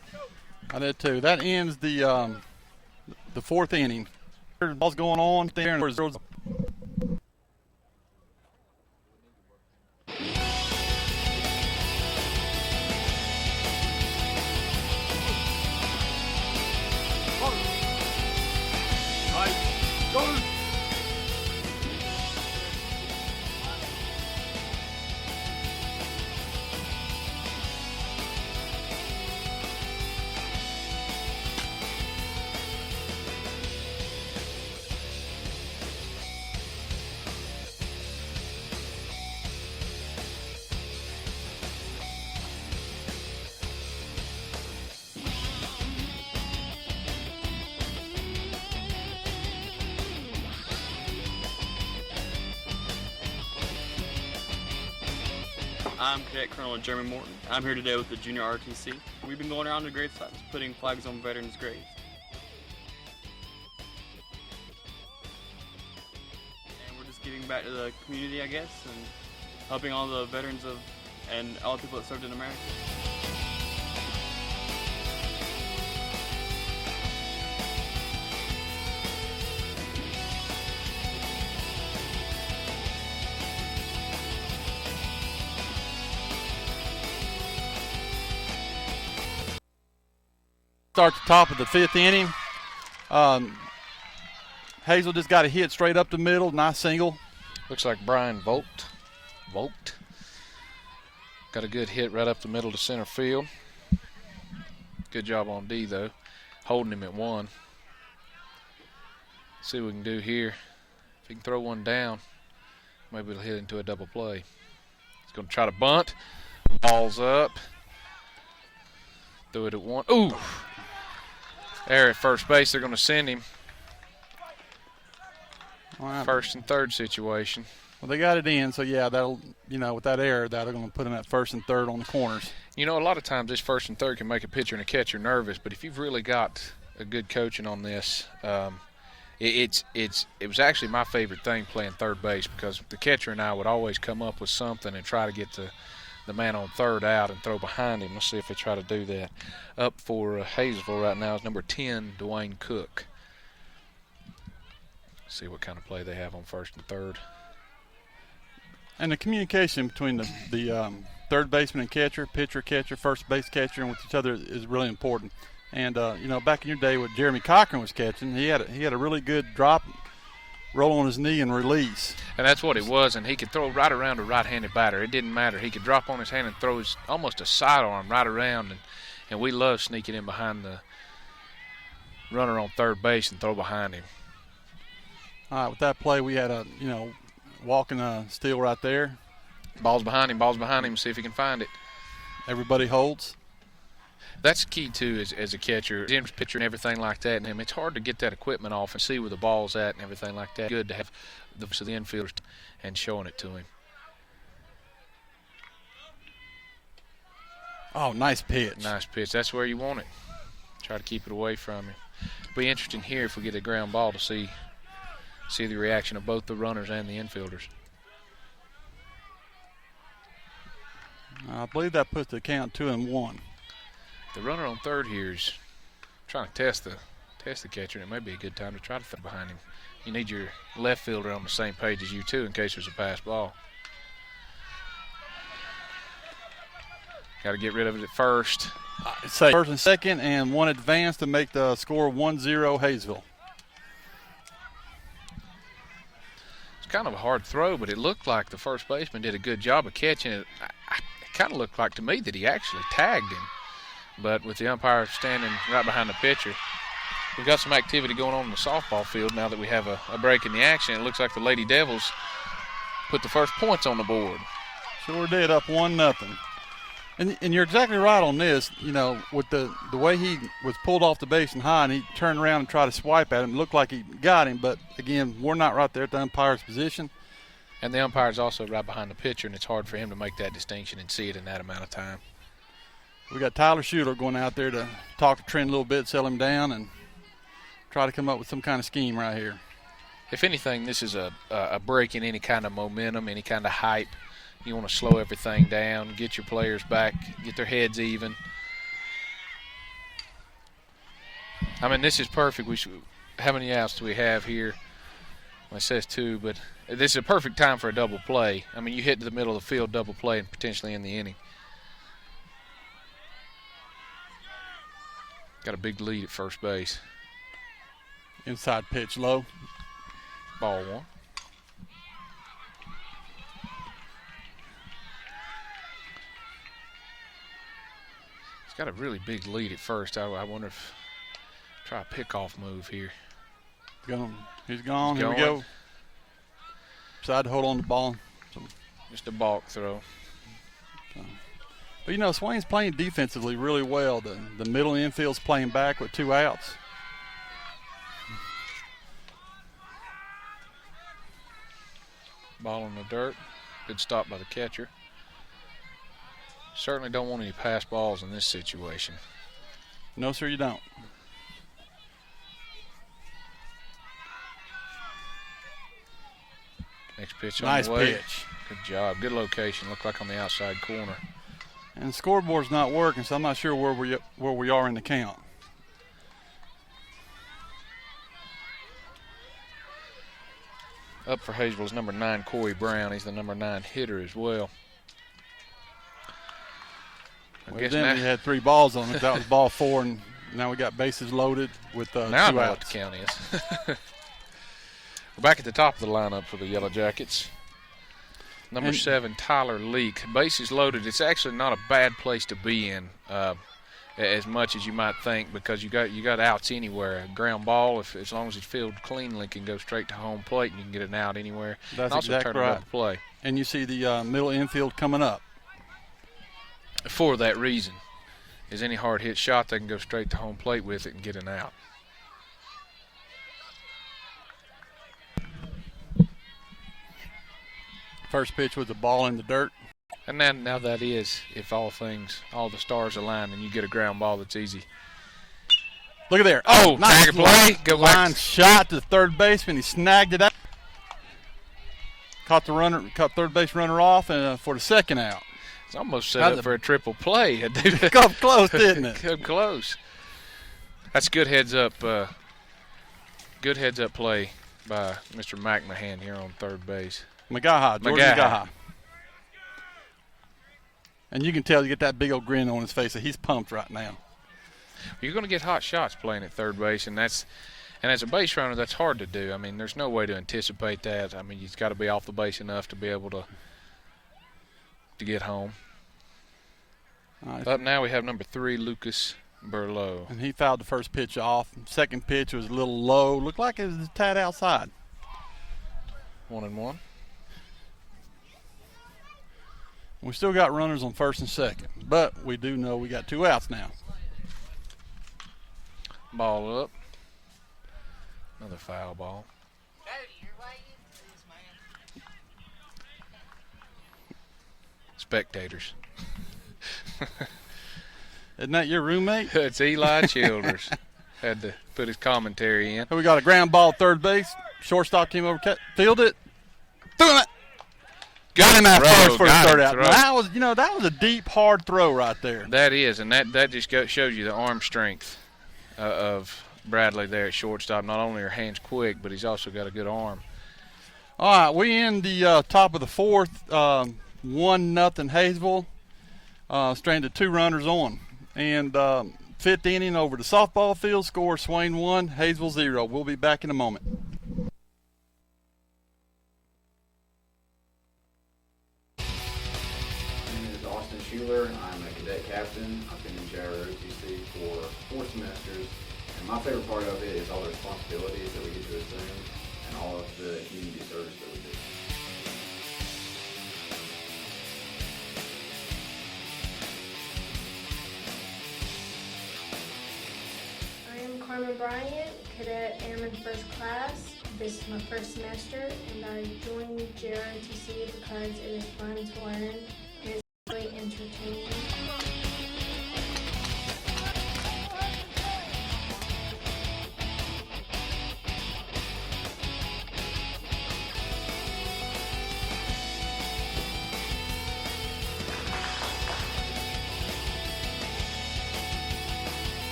I did too. That ends the 4th inning. Ball's going on there, and I'm Cadet Colonel Jeremy Morton. I'm here today with the Junior RTC. We've been going around to grave sites, putting flags on veterans' graves. And we're just giving back to the community, I guess, and helping all the veterans and all the people that served in America. Start the top of the 5th inning. Hayesville just got a hit straight up the middle, nice single. Looks like Brian Vogt. Got a good hit right up the middle to center field. Good job on D, though, holding him at 1. See what we can do here. If he can throw one down, maybe it'll hit into a double play. He's going to try to bunt. Ball's up. Threw it at 1. Ooh! There at first base, they're going to send him. Wow. First and third situation. Well, they got it in, so yeah, that'll, with that error, they're going to put him at first and third on the corners. A lot of times this first and third can make a pitcher and a catcher nervous, but if you've really got a good coaching on this, it was actually my favorite thing playing third base, because the catcher and I would always come up with something and try to get the man on third out and throw behind him. Let's see if they try to do that. Up for Hayesville right now is number 10, Dwayne Cook. See what kind of play they have on first and third. And the communication between the third baseman and catcher, pitcher, catcher, first base catcher, and with each other is really important. And back in your day when Jeremy Cochran was catching, he had a really good drop, roll on his knee, and release. And that's what it was. And he could throw right around a right-handed batter. It didn't matter. He could drop on his hand and throw almost a sidearm right around. And we love sneaking in behind the runner on third base and throw behind him. All right, with that play, we had a walking steal right there. Ball's behind him. See if he can find it. Everybody holds. That's key, too, as a catcher. Jim's pitcher and everything like that, and it's hard to get that equipment off and see where the ball's at and everything like that. Good to have the infielders and showing it to him. Oh, nice pitch. Nice pitch. That's where you want it. Try to keep it away from him. It'll be interesting here if we get a ground ball to see the reaction of both the runners and the infielders. I believe that puts the count 2-1. The runner on third here is trying to test the catcher, and it may be a good time to try to throw behind him. You need your left fielder on the same page as you, too, in case there's a pass ball. Got to get rid of it at first. Say first and second, and one advance to make the score 1-0 Hayesville. It's kind of a hard throw, but it looked like the first baseman did a good job of catching it. It kind of looked like to me that he actually tagged him. But with the umpire standing right behind the pitcher, we've got some activity going on in the softball field now that we have a break in the action. It looks like the Lady Devils put the first points on the board. Sure did, up 1-0. And you're exactly right on this. With the way he was pulled off the base and high, and he turned around and tried to swipe at him. It looked like he got him, but again, we're not right there at the umpire's position. And the umpire's also right behind the pitcher, and it's hard for him to make that distinction and see it in that amount of time. We got Tyler Schuler going out there to talk to Trent a little bit, sell him down, and try to come up with some kind of scheme right here. If anything, this is a break in any kind of momentum, any kind of hype. You want to slow everything down, get your players back, get their heads even. I mean, this is perfect. How many outs do we have here? Well, it says 2, but this is a perfect time for a double play. I mean, you hit to the middle of the field, double play, and potentially in the inning. Got a big lead at first base. Inside pitch low. Ball 1. He's got a really big lead at first. I wonder if try a pickoff move here. He's gone. Here we go. Decide to hold on to the ball. Just a balk throw. But Swain's playing defensively really well. The middle infield's playing back with 2 outs. Ball in the dirt. Good stop by the catcher. Certainly don't want any pass balls in this situation. No, sir, you don't. Next pitch nice on the way. Pitch. Good job. Good location. Looked like on the outside corner. And the scoreboard's not working, so I'm not sure where we are in the count. Up for Hayesville is number 9, Corey Brown. He's the number 9 hitter as well. Well, then we had 3 balls on it. That was ball 4, and now we got bases loaded with 2 outs. Now I know what the count is. We're back at the top of the lineup for the Yellow Jackets. Number 7, Tyler Leak. Bases loaded. It's actually not a bad place to be in, as much as you might think, because you got outs anywhere. A ground ball, as long as it's fielded cleanly, can go straight to home plate, and you can get an out anywhere. That's and also exactly turn right. it over to play. And you see the middle infield coming up. For that reason, is any hard hit shot, they can go straight to home plate with it and get an out. First pitch was a ball in the dirt. And now that is, if all the stars align, and you get a ground ball that's easy. Look at there. Oh, nice play. Go line shot to the third baseman. He snagged it out. Caught third base runner off for the second out. It's almost set up for a triple play. Come close, didn't it? Come close. That's good heads up. Good heads up play by Mr. McMahon here on third base. Jordan Magaha. And you can tell, you get that big old grin on his face that he's pumped right now. You're going to get hot shots playing at third base, and as a base runner, that's hard to do. I mean, there's no way to anticipate that. I mean, you've got to be off the base enough to be able to get home. Up now we have number 3, Lucas Burlow. And he fouled the first pitch off. Second pitch was a little low. Looked like it was a tad outside. 1-1. We still got runners on first and second, but we do know we got 2 outs now. Ball up. Another foul ball. Spectators. Isn't that your roommate? It's Eli Childers. Had to put his commentary in. We got a ground ball at third base. Shortstop came over, fielded it. Threw it. Got him at first for the third out. Now, that was a deep, hard throw right there. That is, and that just shows you the arm strength of Bradley there at shortstop. Not only are hands quick, but he's also got a good arm. All right, we in the top of the 4th, 1-0 Hayesville, stranded 2 runners on. And 5th inning over the softball field, score Swain 1, Hayesville 0. We'll be back in a moment. I'm a cadet captain. I've been in JROTC for 4 semesters, and my favorite part of it is all the responsibilities that we get to assume and all of the community service that we do. I am Carmen Bryant, cadet airman first class. This is my first semester, and I joined JROTC because it is fun to learn. Really entertaining.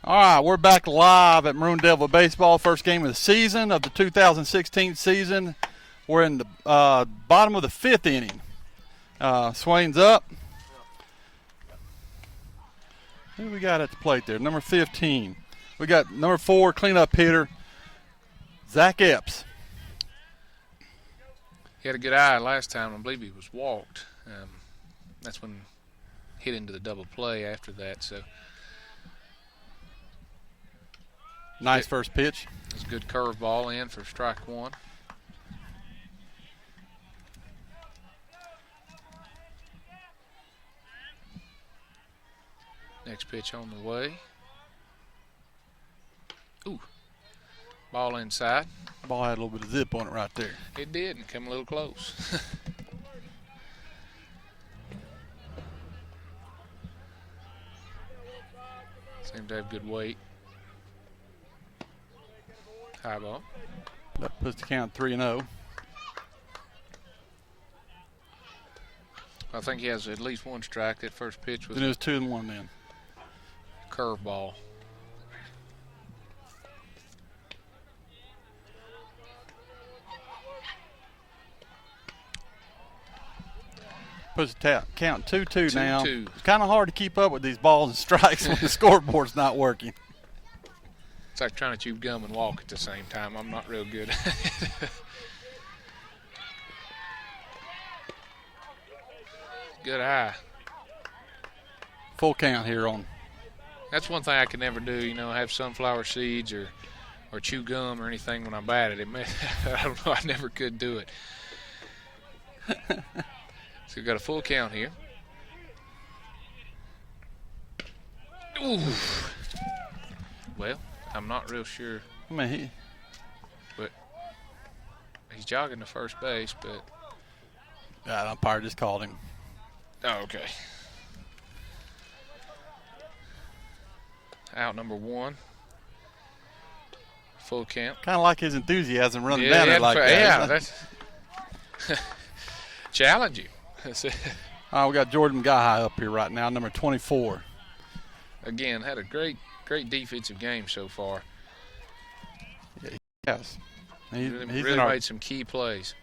All right, we're back live at Maroon Devil Baseball, first game of the season, of the 2016 season. We're in the bottom of the 5th inning. Swain's up. Who we got at the plate there? Number 15. We got number 4, cleanup hitter, Zach Epps. He had a good eye last time. I believe he was walked. That's when hit into the double play after that. So. Nice first pitch. It's a good curveball in for strike 1. Next pitch on the way. Ooh. Ball inside. Ball had a little bit of zip on it right there. It did, and come a little close. Seemed to have good weight. High ball. That puts the count 3-0. I think he has at least one strike. That first pitch was. Then it was 2-1 then. Curveball. Puts the count 2-2 now. 2-2. It's kind of hard to keep up with these balls and strikes when the scoreboard's not working. It's like trying to chew gum and walk at the same time. I'm not real good at it. Good eye. Full count here on. That's one thing I can never do, have sunflower seeds or chew gum or anything when I'm at it. I don't know, I never could do it. So we've got a full count here. Ooh. Well, I'm not real sure. I mean, but he's jogging to first base, but. The umpire just called him. Oh, okay. Out number 1. Full count. Kind of like his enthusiasm running down it like that. Yeah, that's challenge you. We got Jordan Guy up here right now, number 24. Again, had a great defensive game so far. Yes. He's really made some key plays.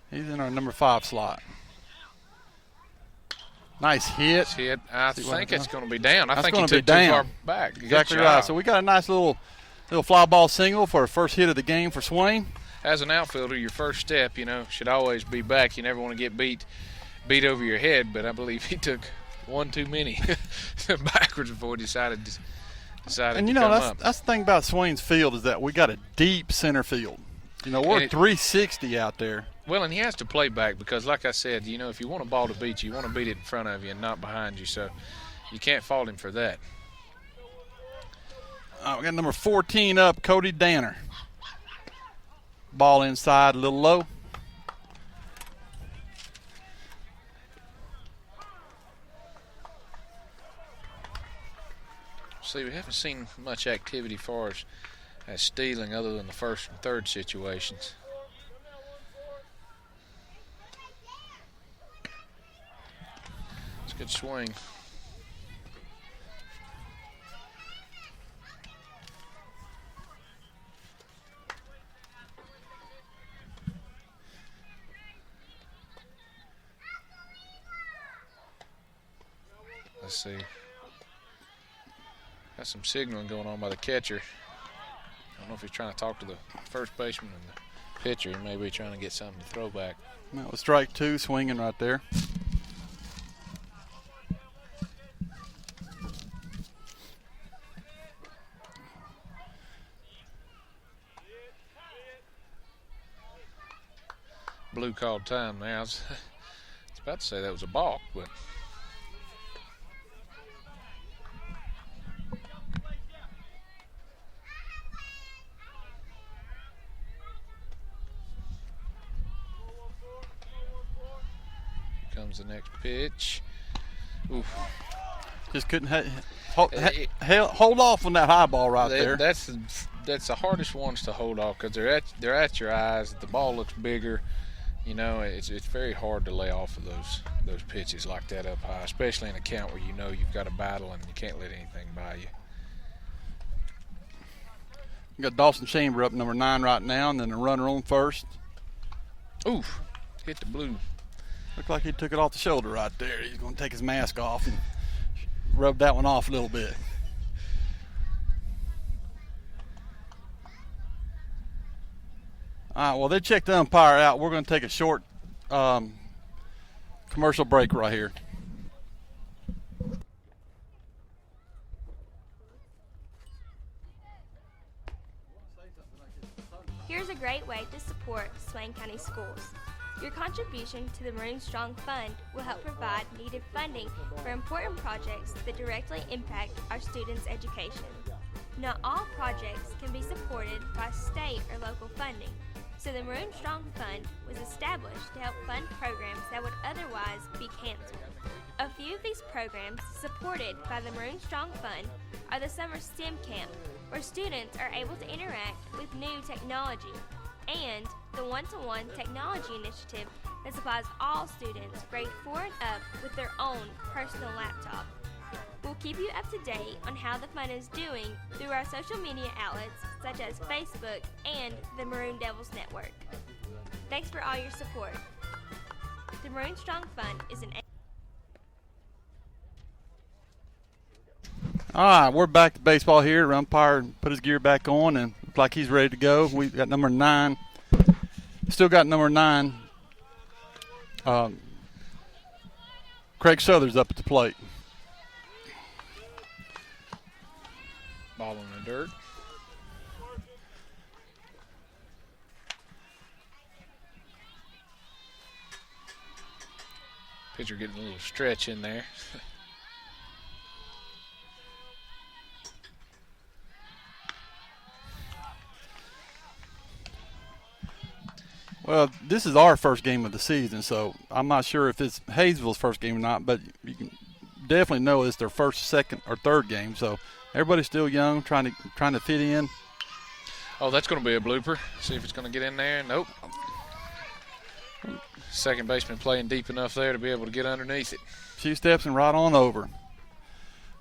He's in our number 5 slot. Nice hit. I think it's going to be down. I think he took down. too far back. Exactly right. So we got a nice little fly ball single for our first hit of the game for Swain. As an outfielder, your first step, should always be back. You never want to get beat over your head, but I believe he took one too many backwards before he decided to come up. That's the thing about Swain's field is that we got a deep center field. We're 360 out there. Well, and he has to play back because, like I said, if you want a ball to beat you want to beat it in front of you and not behind you. So you can't fault him for that. We got number 14 up, Cody Danner. Ball inside, a little low. See, we haven't seen much activity far as stealing other than the first and third situations. It's a good swing. Let's see. Got some signaling going on by the catcher. I don't know if he's trying to talk to the first baseman and the pitcher. He may be trying to get something to throw back. That was strike 2, swinging right there. Blue called time now. I was about to say that was a balk, but. Comes the next pitch. Oof. Just couldn't hold off on that high ball right there. That's the hardest ones to hold off because they're at your eyes. The ball looks bigger. It's very hard to lay off of those pitches like that up high, especially in a count where you've got a battle and you can't let anything by you. We got Dawson Chamber up number 9 right now, and then the runner on first. Oof! Hit the blue. Looked like he took it off the shoulder right there. He's going to take his mask off and rub that one off a little bit. All right, well, they checked the umpire out. We're going to take a short commercial break right here. Here's a great way to support Swain County Schools. Your contribution to the Maroon Strong Fund will help provide needed funding for important projects that directly impact our students' education. Not all projects can be supported by state or local funding, so the Maroon Strong Fund was established to help fund programs that would otherwise be canceled. A few of these programs supported by the Maroon Strong Fund are the Summer STEM Camp, where students are able to interact with new technology, and the One-to-One Technology Initiative that supplies all students grade 4 and up with their own personal laptop. We'll keep you up to date on how the fund is doing through our social media outlets such as Facebook and the Maroon Devils Network. Thanks for all your support. The Maroon Strong Fund is an All right, we're back to baseball here. The umpire put his gear back on and looks like he's ready to go. We've got number 9. Still got number 9. Craig Southers up at the plate. Ball in the dirt. Pitcher getting a little stretch in there. Well, this is our first game of the season, so I'm not sure if it's Hayesville's first game or not, but you can definitely know it's their first, second, or third game. So everybody's still young, trying to fit in. Oh, that's going to be a blooper. See if it's going to get in there. Nope. Second baseman playing deep enough there to be able to get underneath it. Few steps and right on over.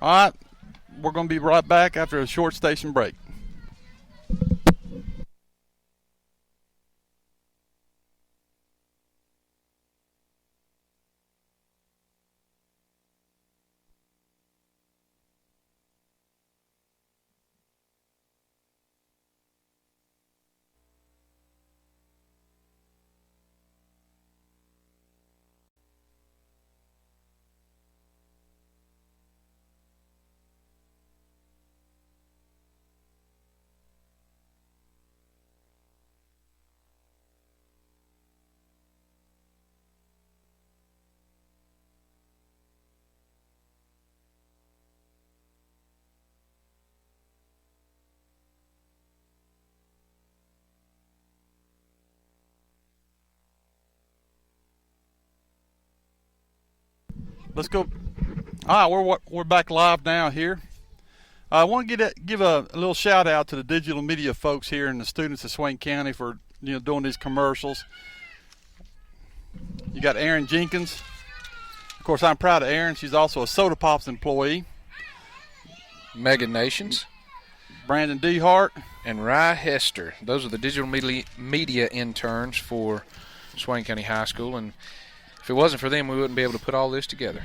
All right, we're going to be right back after a short station break. Let's go. All right, we're back live now here. I want to give a little shout out to the digital media folks here and the students of Swain County for doing these commercials. You got Erin Jenkins. Of course, I'm proud of Erin. She's also a Soda Pops employee. Megan Nations. Brandon Dehart. And Rye Hester. Those are the digital media interns for Swain County High School, and if it wasn't for them, we wouldn't be able to put all this together.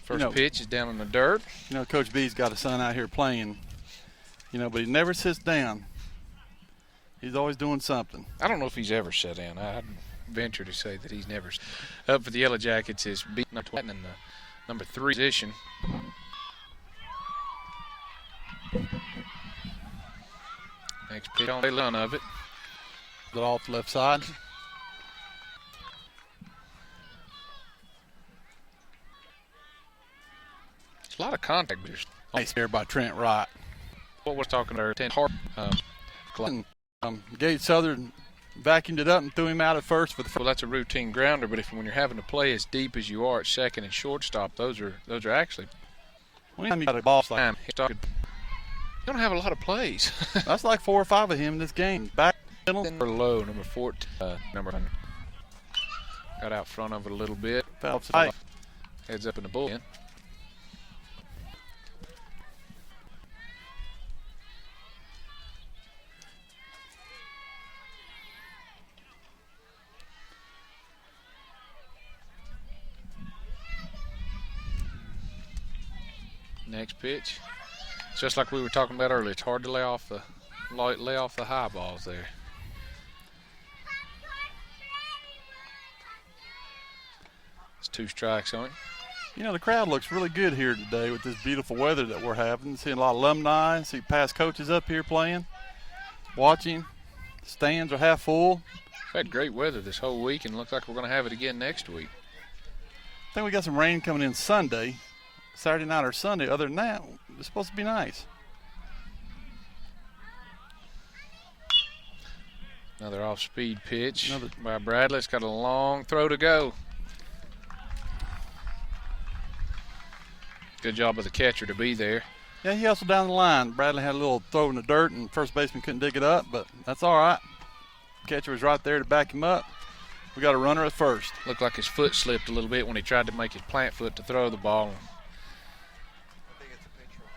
First pitch is down in the dirt. Coach B's got a son out here playing, but he never sits down. He's always doing something. I don't know if he's ever sat down. I'd venture to say that he's never. Up for the Yellow Jackets is beating up in the number 3 position. Next pitch on the run of it. Off the left side. It's a lot of contact. Nice here by Trent Wright. What we're talking about, 10 hard. Gage Southern vacuumed it up and threw him out at first for the first. Well, that's a routine grounder, but when you're having to play as deep as you are at second and shortstop, those are actually. Anytime you got a ball like you don't have a lot of plays. That's like 4 or 5 of him in this game. Back. Number low, number 14, number 100. Got out front of it a little bit. Heads up in the bullpen. Next pitch. Just like we were talking about earlier, it's hard to lay off the high balls there. It's 2 strikes on it. The crowd looks really good here today with this beautiful weather that we're having. Seeing a lot of alumni, see past coaches up here playing, watching. Stands are half full. We've had great weather this whole week, and looks like we're going to have it again next week. I think we got some rain coming in Sunday, Saturday night or Sunday. Other than that, it's supposed to be nice. Another off-speed pitch by Bradley. It's got a long throw to go. Good job of the catcher to be there. Yeah, he hustled down the line. Bradley had a little throw in the dirt, and first baseman couldn't dig it up, but that's all right. Catcher was right there to back him up. We got a runner at first. Looked like his foot slipped a little bit when he tried to make his plant foot to throw the ball. I think it's a pinch runner.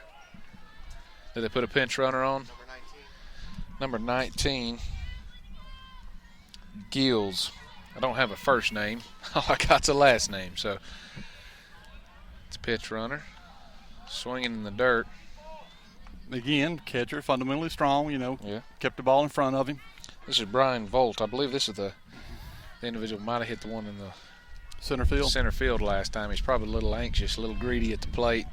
Did they put a pinch runner on? Number 19. Number 19. Gills. I don't have a first name. All I got's a last name. So it's a pitch runner. Swinging in the dirt. Again, catcher, fundamentally strong, Yeah. Kept the ball in front of him. This is Brian Volt. I believe this is the individual might have hit the one in the Center field last time. He's probably a little anxious, a little greedy at the plate.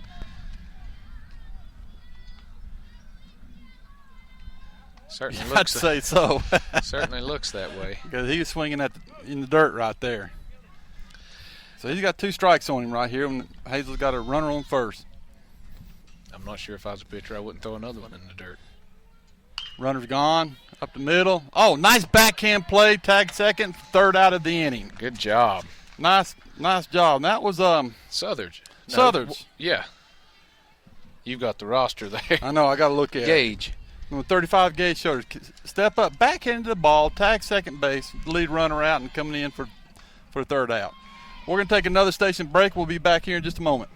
Certainly I'd say so. Certainly looks that way. Because he was swinging in the dirt right there. So he's got 2 strikes on him right here. And Hazel's got a runner on first. I'm not sure if I was a pitcher, I wouldn't throw another one in the dirt. Runner's gone. Up the middle. Oh, nice backhand play. Tag second. Third out of the inning. Good job. Nice job. And that was Southard's. Southard's. Yeah. You've got the roster there. I know. I got to look at it. Gage. 35 gauge shoulders. Step up, backhand to the ball, tag second base, lead runner out, and coming in for the third out. We're going to take another station break. We'll be back here in just a moment.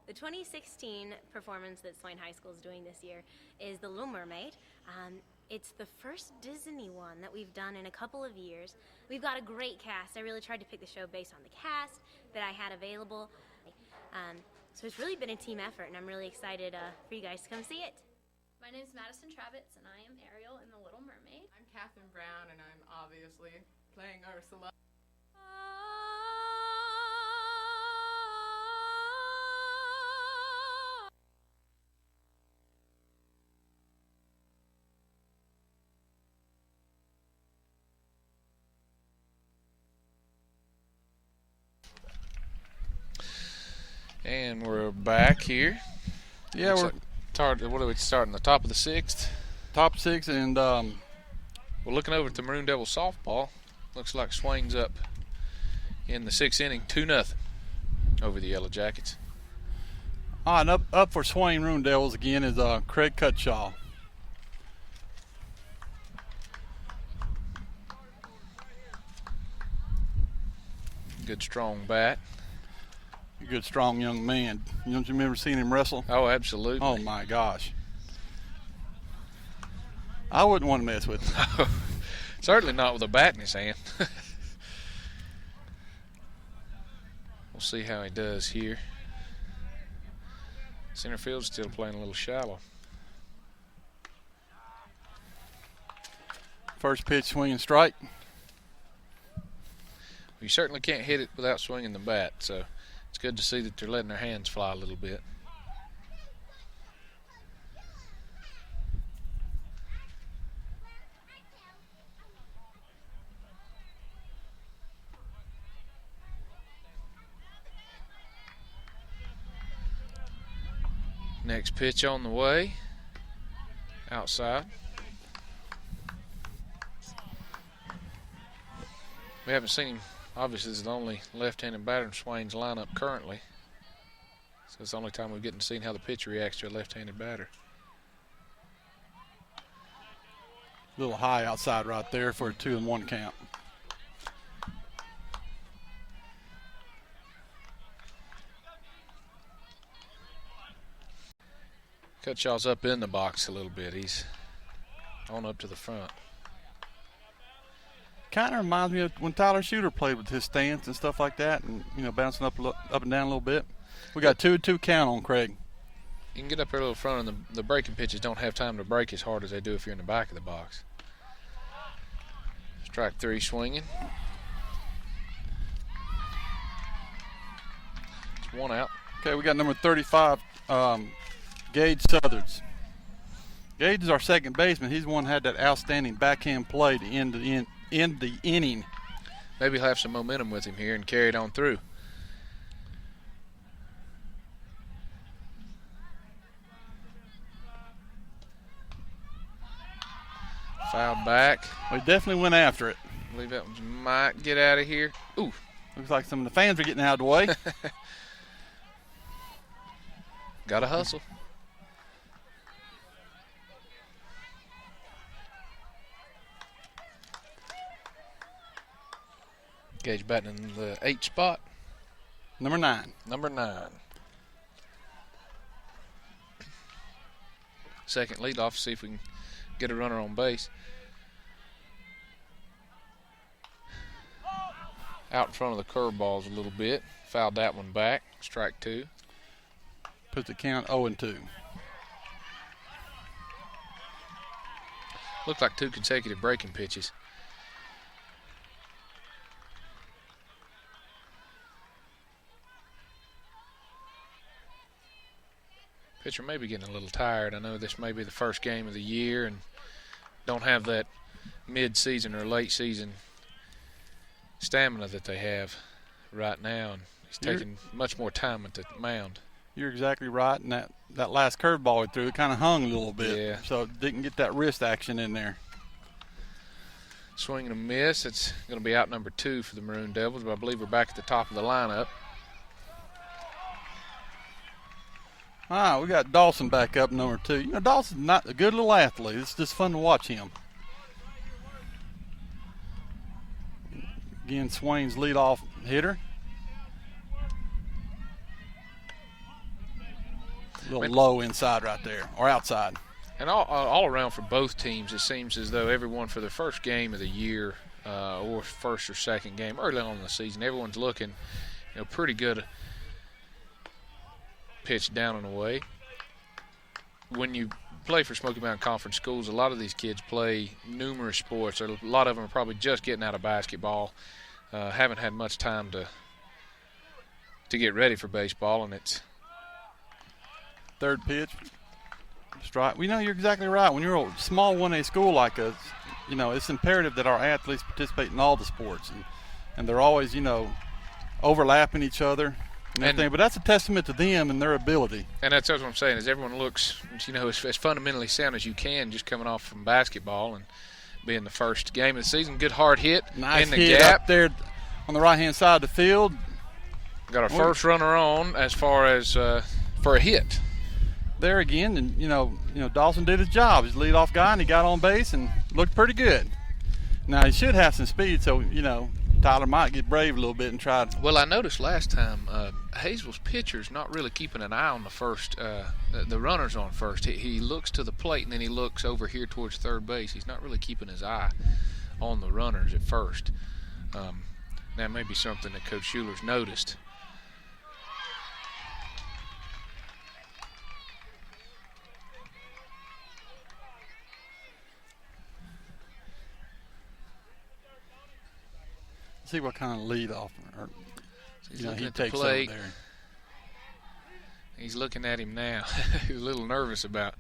The 2016 performance that Swain High School is doing this year is The Little Mermaid. It's the first Disney one that we've done in a couple of years. We've got a great cast. I really tried to pick the show based on the cast that I had available. So it's really been a team effort, and I'm really excited for you guys to come see it. My name is Madison Travitz, and I am Ariel in The Little Mermaid. I'm Catherine Brown, and I'm obviously playing Ursula. And we're back here. Yeah, what are we starting? The top of the 6th? Top 6, and we're looking over at the Maroon Devil softball. Looks like Swain's up in the 6th inning, 2-0 over the Yellow Jackets. And up for Swain Maroon Devils again is Craig Cutshaw. Good strong bat. A good strong young man. Don't you remember seeing him wrestle? Oh, absolutely. Oh my gosh. I wouldn't want to mess with him. Certainly not with a bat in his hand. We'll see how he does here. Center field's still playing a little shallow. First pitch, swing and strike. You certainly can't hit it without swinging the bat, so it's good to see that they're letting their hands fly a little bit. Next pitch on the way. Outside. We haven't seen him. Obviously, this is the only left-handed batter in Swain's lineup currently. So it's the only time we're getting to see how the pitcher reacts to a left-handed batter. A little high outside right there for a 2-1 count. Cutshaw's up in the box a little bit. He's on up to the front. Kind of reminds me of when Tyler Shooter played with his stance and stuff like that, and bouncing up and down a little bit. We got 2-2 count on Craig. You can get up here a little front, and the breaking pitches don't have time to break as hard as they do if you're in the back of the box. Strike 3 swinging. It's 1 out. Okay, we got number 35, Gage Southards. Gage is our second baseman. He's the one who had that outstanding backhand play to end the inning. Maybe he'll have some momentum with him here and carry it on through. Fouled back. We definitely went after it. I believe that one might get out of here. Ooh. Looks like some of the fans are getting out of the way. Got to hustle. Gage batting in the 8 spot. Number 9. Number 9. Second leadoff, see if we can get a runner on base. Out in front of the curveballs a little bit. Fouled that one back. Strike 2. Puts the count 0-2. Looked like 2 consecutive breaking pitches. Pitcher may be getting a little tired. I know this may be the first game of the year and don't have that mid-season or late season stamina that they have right now, and he's taking much more time at the mound. You're exactly right, and that last curveball he threw, it kind of hung a little bit, yeah. So it didn't get that wrist action in there. Swing and a miss. It's going to be out number 2 for the Maroon Devils, but I believe we're back at the top of the lineup. We got Dawson back up, number 2. You know, Dawson's not a good little athlete. It's just fun to watch him. Again, Swain's leadoff hitter. A little low inside right there, or outside. And all around for both teams, it seems as though everyone for the first game of the year or first or second game early on in the season, everyone's looking, pretty good pitch down and away. When you play for Smoky Mountain Conference schools, a lot of these kids play numerous sports. A lot of them are probably just getting out of basketball, haven't had much time to get ready for baseball, and it's third pitch. Strike. You're exactly right. When you're a small 1A school like us, it's imperative that our athletes participate in all the sports, and they're always, overlapping each other and everything. But that's a testament to them and their ability. And that's what I'm saying, is everyone looks, as fundamentally sound as you can, just coming off from basketball and being the first game of the season. Good hard hit nice in the hit gap up there on the right-hand side of the field. Got our first runner on as far as for a hit. There again, and Dawson did his job. He's the leadoff guy, and he got on base and looked pretty good. Now he should have some speed, so Tyler might get brave a little bit and try. Well, I noticed last time Hayesville's pitcher's not really keeping an eye on the first, the runners on first. He looks to the plate and then he looks over here towards third base. He's not really keeping his eye on the runners at first. That may be something that Coach Schuler's noticed. See what kind of lead off he takes the over there. He's looking at him now. He's a little nervous about.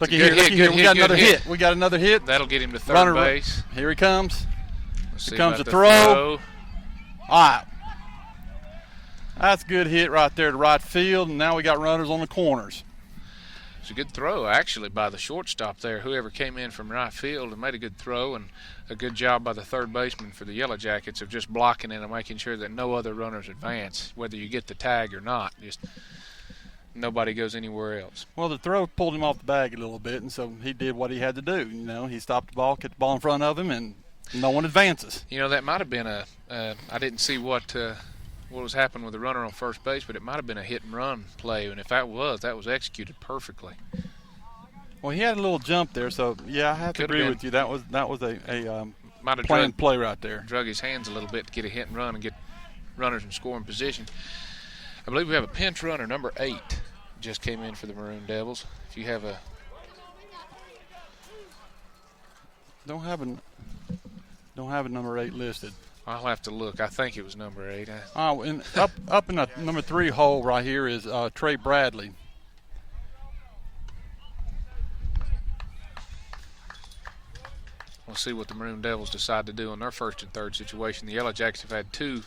Looky here. We got another hit. We got another hit. That'll get him to third base. Here he comes. Here comes the throw. All right. That's a good hit right there to right field, and now we got runners on the corners. It's a good throw, actually, by the shortstop there. Whoever came in from right field and made a good throw, and a good job by the third baseman for the Yellow Jackets of just blocking it and making sure that no other runners advance, whether you get the tag or not. Just nobody goes anywhere else. Well, the throw pulled him off the bag a little bit, and so he did what he had to do. He stopped the ball, kept the ball in front of him, and no one advances. That might have been I didn't see what was happening with the runner on first base, but it might have been a hit and run play, and if that was executed perfectly. Well, he had a little jump there, so yeah, I have to agree with you. That was a planned play right there. Drug his hands a little bit to get a hit and run and get runners in scoring position. I believe we have a pinch runner, number 8, just came in for the Maroon Devils. If you have a Don't have a number 8 listed. I'll have to look. I think it was number 8. Oh, and up in the number 3 hole right here is Trey Bradley. We'll see what the Maroon Devils decide to do in their first and third situation. The Yellow Jackets have had two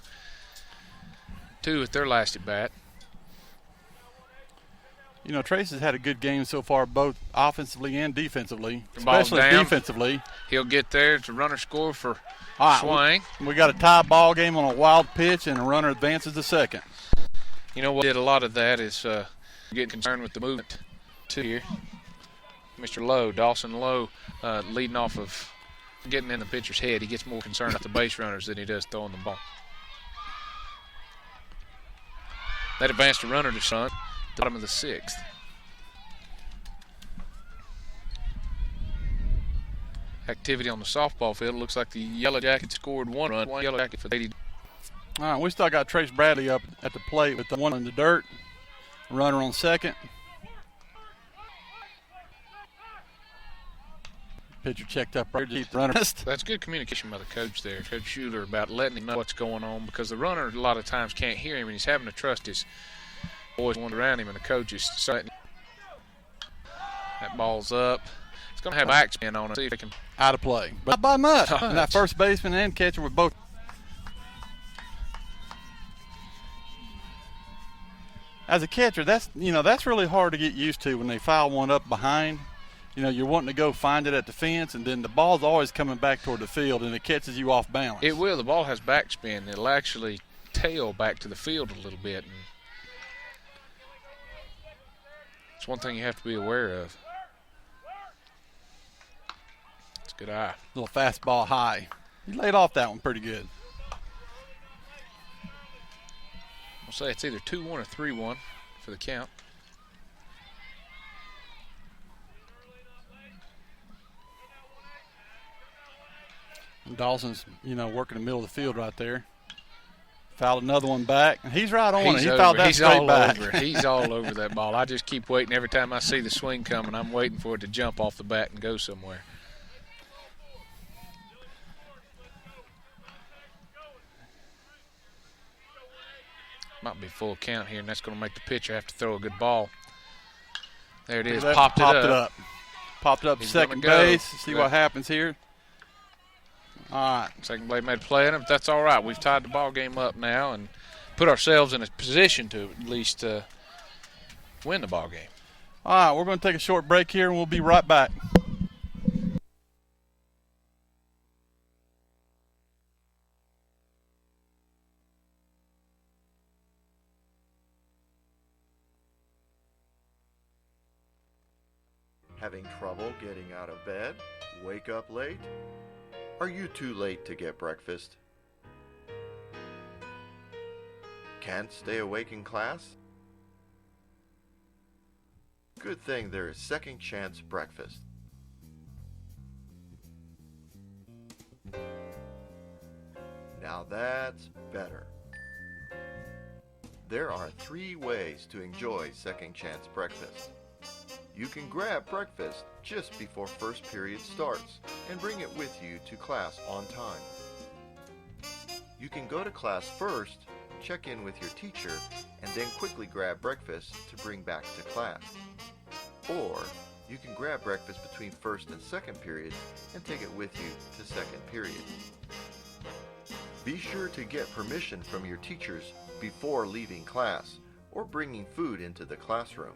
at their last at bat. You know, Trace has had a good game so far, both offensively and defensively, The ball's especially down. defensively. He'll get there. It's a runner score for All right, Swain. we got a tie ball game on a wild pitch, and a runner advances to second. You know what did a lot of that is getting concerned with the movement to here. Mr. Lowe, Dawson Lowe, leading off of getting in the pitcher's head. He gets more concerned with the base runners than he does throwing the ball. That advanced a runner to front, bottom of the 6th. Activity on the softball field. Looks like the Yellow Jackets scored one run. One Yellow Jacket for 80. All right, we still got Trace Bradley up at the plate with the one in the dirt. Runner on second. Pitcher checked up right to keep the runner. That's good communication by the coach there, Coach Schuler, about letting him know what's going on, because the runner a lot of times can't hear him and he's having to trust his boys one around him, and the coach is letting. That ball's up. It's going to have backspin on it. See if it can. Out of play. But not by much. And that first baseman and catcher were both. As a catcher, that's really hard to get used to when they foul one up behind. You know, you're wanting to go find it at the fence, and then the ball's always coming back toward the field, and it catches you off balance. It will. The ball has backspin. It'll actually tail back to the field a little bit. And it's one thing you have to be aware of. It's a good eye. Little fastball high. He laid off that one pretty good. I'll say it's either 2-1 or 3-1 for the count. And Dawson's, working the middle of the field right there. Fouled another one back. And he's right on it. He fouled that straight back. He's all over that ball. I just keep waiting. Every time I see the swing coming, I'm waiting for it to jump off the bat and go somewhere. Might be full count here, and that's going to make the pitcher have to throw a good ball. There it is. Popped it up. Popped it up to second base. See what happens here. All right. Second blade made a play in it, but that's all right. We've tied the ball game up now and put ourselves in a position to at least win the ball game. All right, we're going to take a short break here, and we'll be right back. Having trouble getting out of bed? Wake up late? Are you too late to get breakfast? Can't stay awake in class? Good thing there is Second Chance Breakfast. Now that's better. There are 3 ways to enjoy Second Chance Breakfast. You can grab breakfast just before first period starts and bring it with you to class on time. You can go to class first, check in with your teacher, and then quickly grab breakfast to bring back to class. Or you can grab breakfast between first and second period and take it with you to second period. Be sure to get permission from your teachers before leaving class or bringing food into the classroom.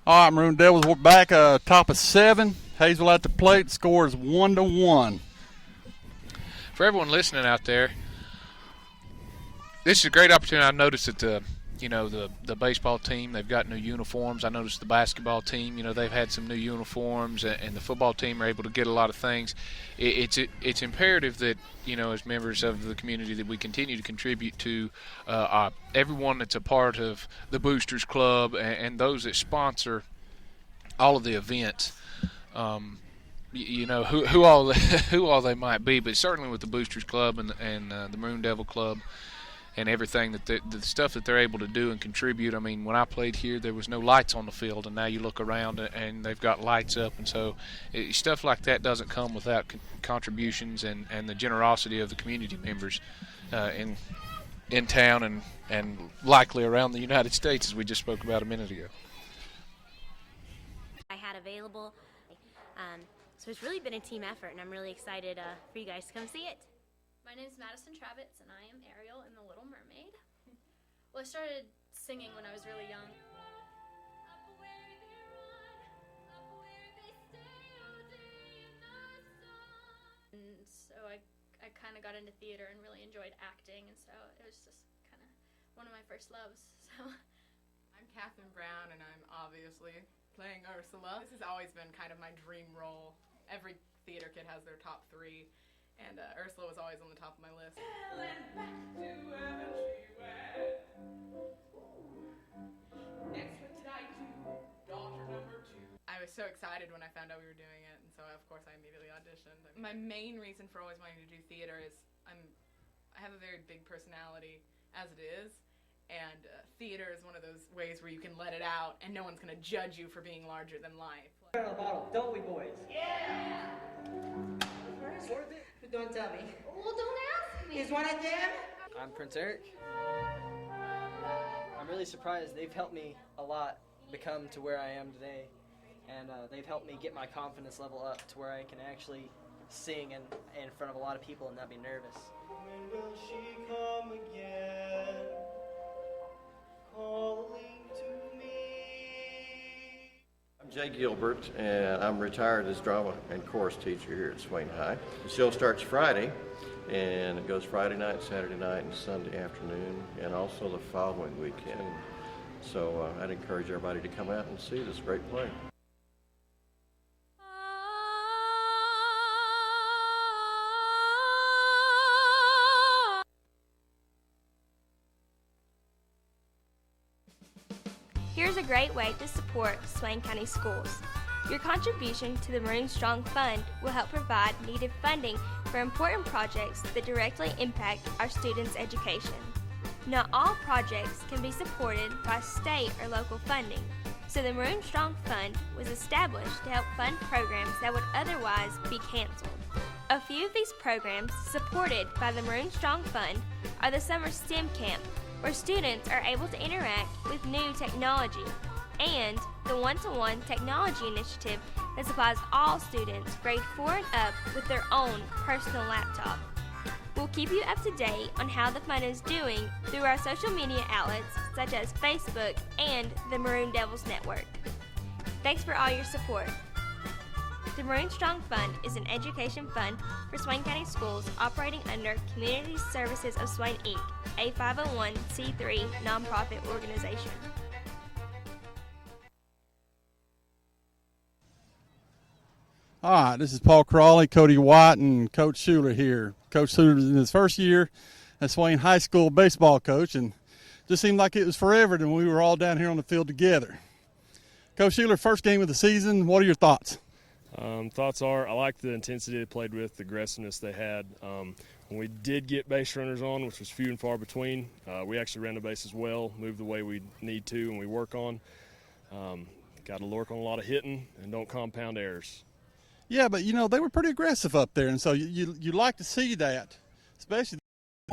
All right, Maroon Devils, we're back top of 7. Hayesville at the plate. Score is 1-1. For everyone listening out there, this is a great opportunity. I noticed that the baseball team, they've got new uniforms. I noticed the basketball team, they've had some new uniforms, and the football team are able to get a lot of things. It's imperative that, as members of the community, that we continue to contribute to everyone that's a part of the Boosters Club and those that sponsor all of the events. You know who all who all they might be, but certainly with the Boosters Club and the Maroon Devil Club and everything that the stuff that they're able to do and contribute. I mean, when I played here, there was no lights on the field, and now you look around and they've got lights up, and so stuff like that doesn't come without contributions and the generosity of the community members in town and likely around the United States, as we just spoke about a minute ago. I had available. So it's really been a team effort, and I'm really excited for you guys to come see it. My name is Madison Travitz, and I am Ariel in The Little Mermaid. Well, I started singing when I was really young. And so I kind of got into theater and really enjoyed acting, and so it was just kind of one of my first loves. So I'm Catherine Brown, and I'm obviously playing Ursula. This has always been kind of my dream role. Every theater kid has their top 3, and Ursula was always on the top of my list. Next, what did I do? Daughter number 2. I was so excited when I found out we were doing it, and so of course I immediately auditioned. My main reason for always wanting to do theater is I have a very big personality as it is, and theater is one of those ways where you can let it out and no one's going to judge you for being larger than life. On a bottle, don't we, boys? Yeah! Where's it? Don't tell me. Well, don't ask me. Is one of them? I'm Prince Eric. I'm really surprised. They've helped me a lot become to where I am today, and they've helped me get my confidence level up to where I can actually sing in front of a lot of people and not be nervous. When will she come again? Calling to me. I'm Jay Gilbert, and I'm retired as drama and chorus teacher here at Swain High. The show starts Friday, and it goes Friday night, Saturday night, and Sunday afternoon, and also the following weekend. So I'd encourage everybody to come out and see this great play. Here's a great way to support Swain County Schools. Your contribution to the Maroon Strong Fund will help provide needed funding for important projects that directly impact our students' education. Not all projects can be supported by state or local funding, so the Maroon Strong Fund was established to help fund programs that would otherwise be canceled. A few of these programs supported by the Maroon Strong Fund are the Summer STEM Camp, where students are able to interact with new technology, and the One-to-One Technology Initiative that supplies all students grade 4 and up with their own personal laptop. We'll keep you up to date on how the fund is doing through our social media outlets such as Facebook and the Maroon Devils Network. Thanks for all your support. The Maroon Strong Fund is an education fund for Swain County Schools operating under Community Services of Swain, Inc., a 501c3 nonprofit organization. All right, this is Paul Crawley, Cody White, and Coach Schuler here. Coach Schuler is in his first year as Swain High School baseball coach, and just seemed like it was forever when we were all down here on the field together. Coach Schuler, first game of the season, what are your thoughts? Thoughts are, I like the intensity they played with, the aggressiveness they had. When we did get base runners on, which was few and far between, we actually ran the bases well, moved the way we need to and we work on. Got to work on a lot of hitting and don't compound errors. Yeah, but, you know, they were pretty aggressive up there, and so you like to see that, especially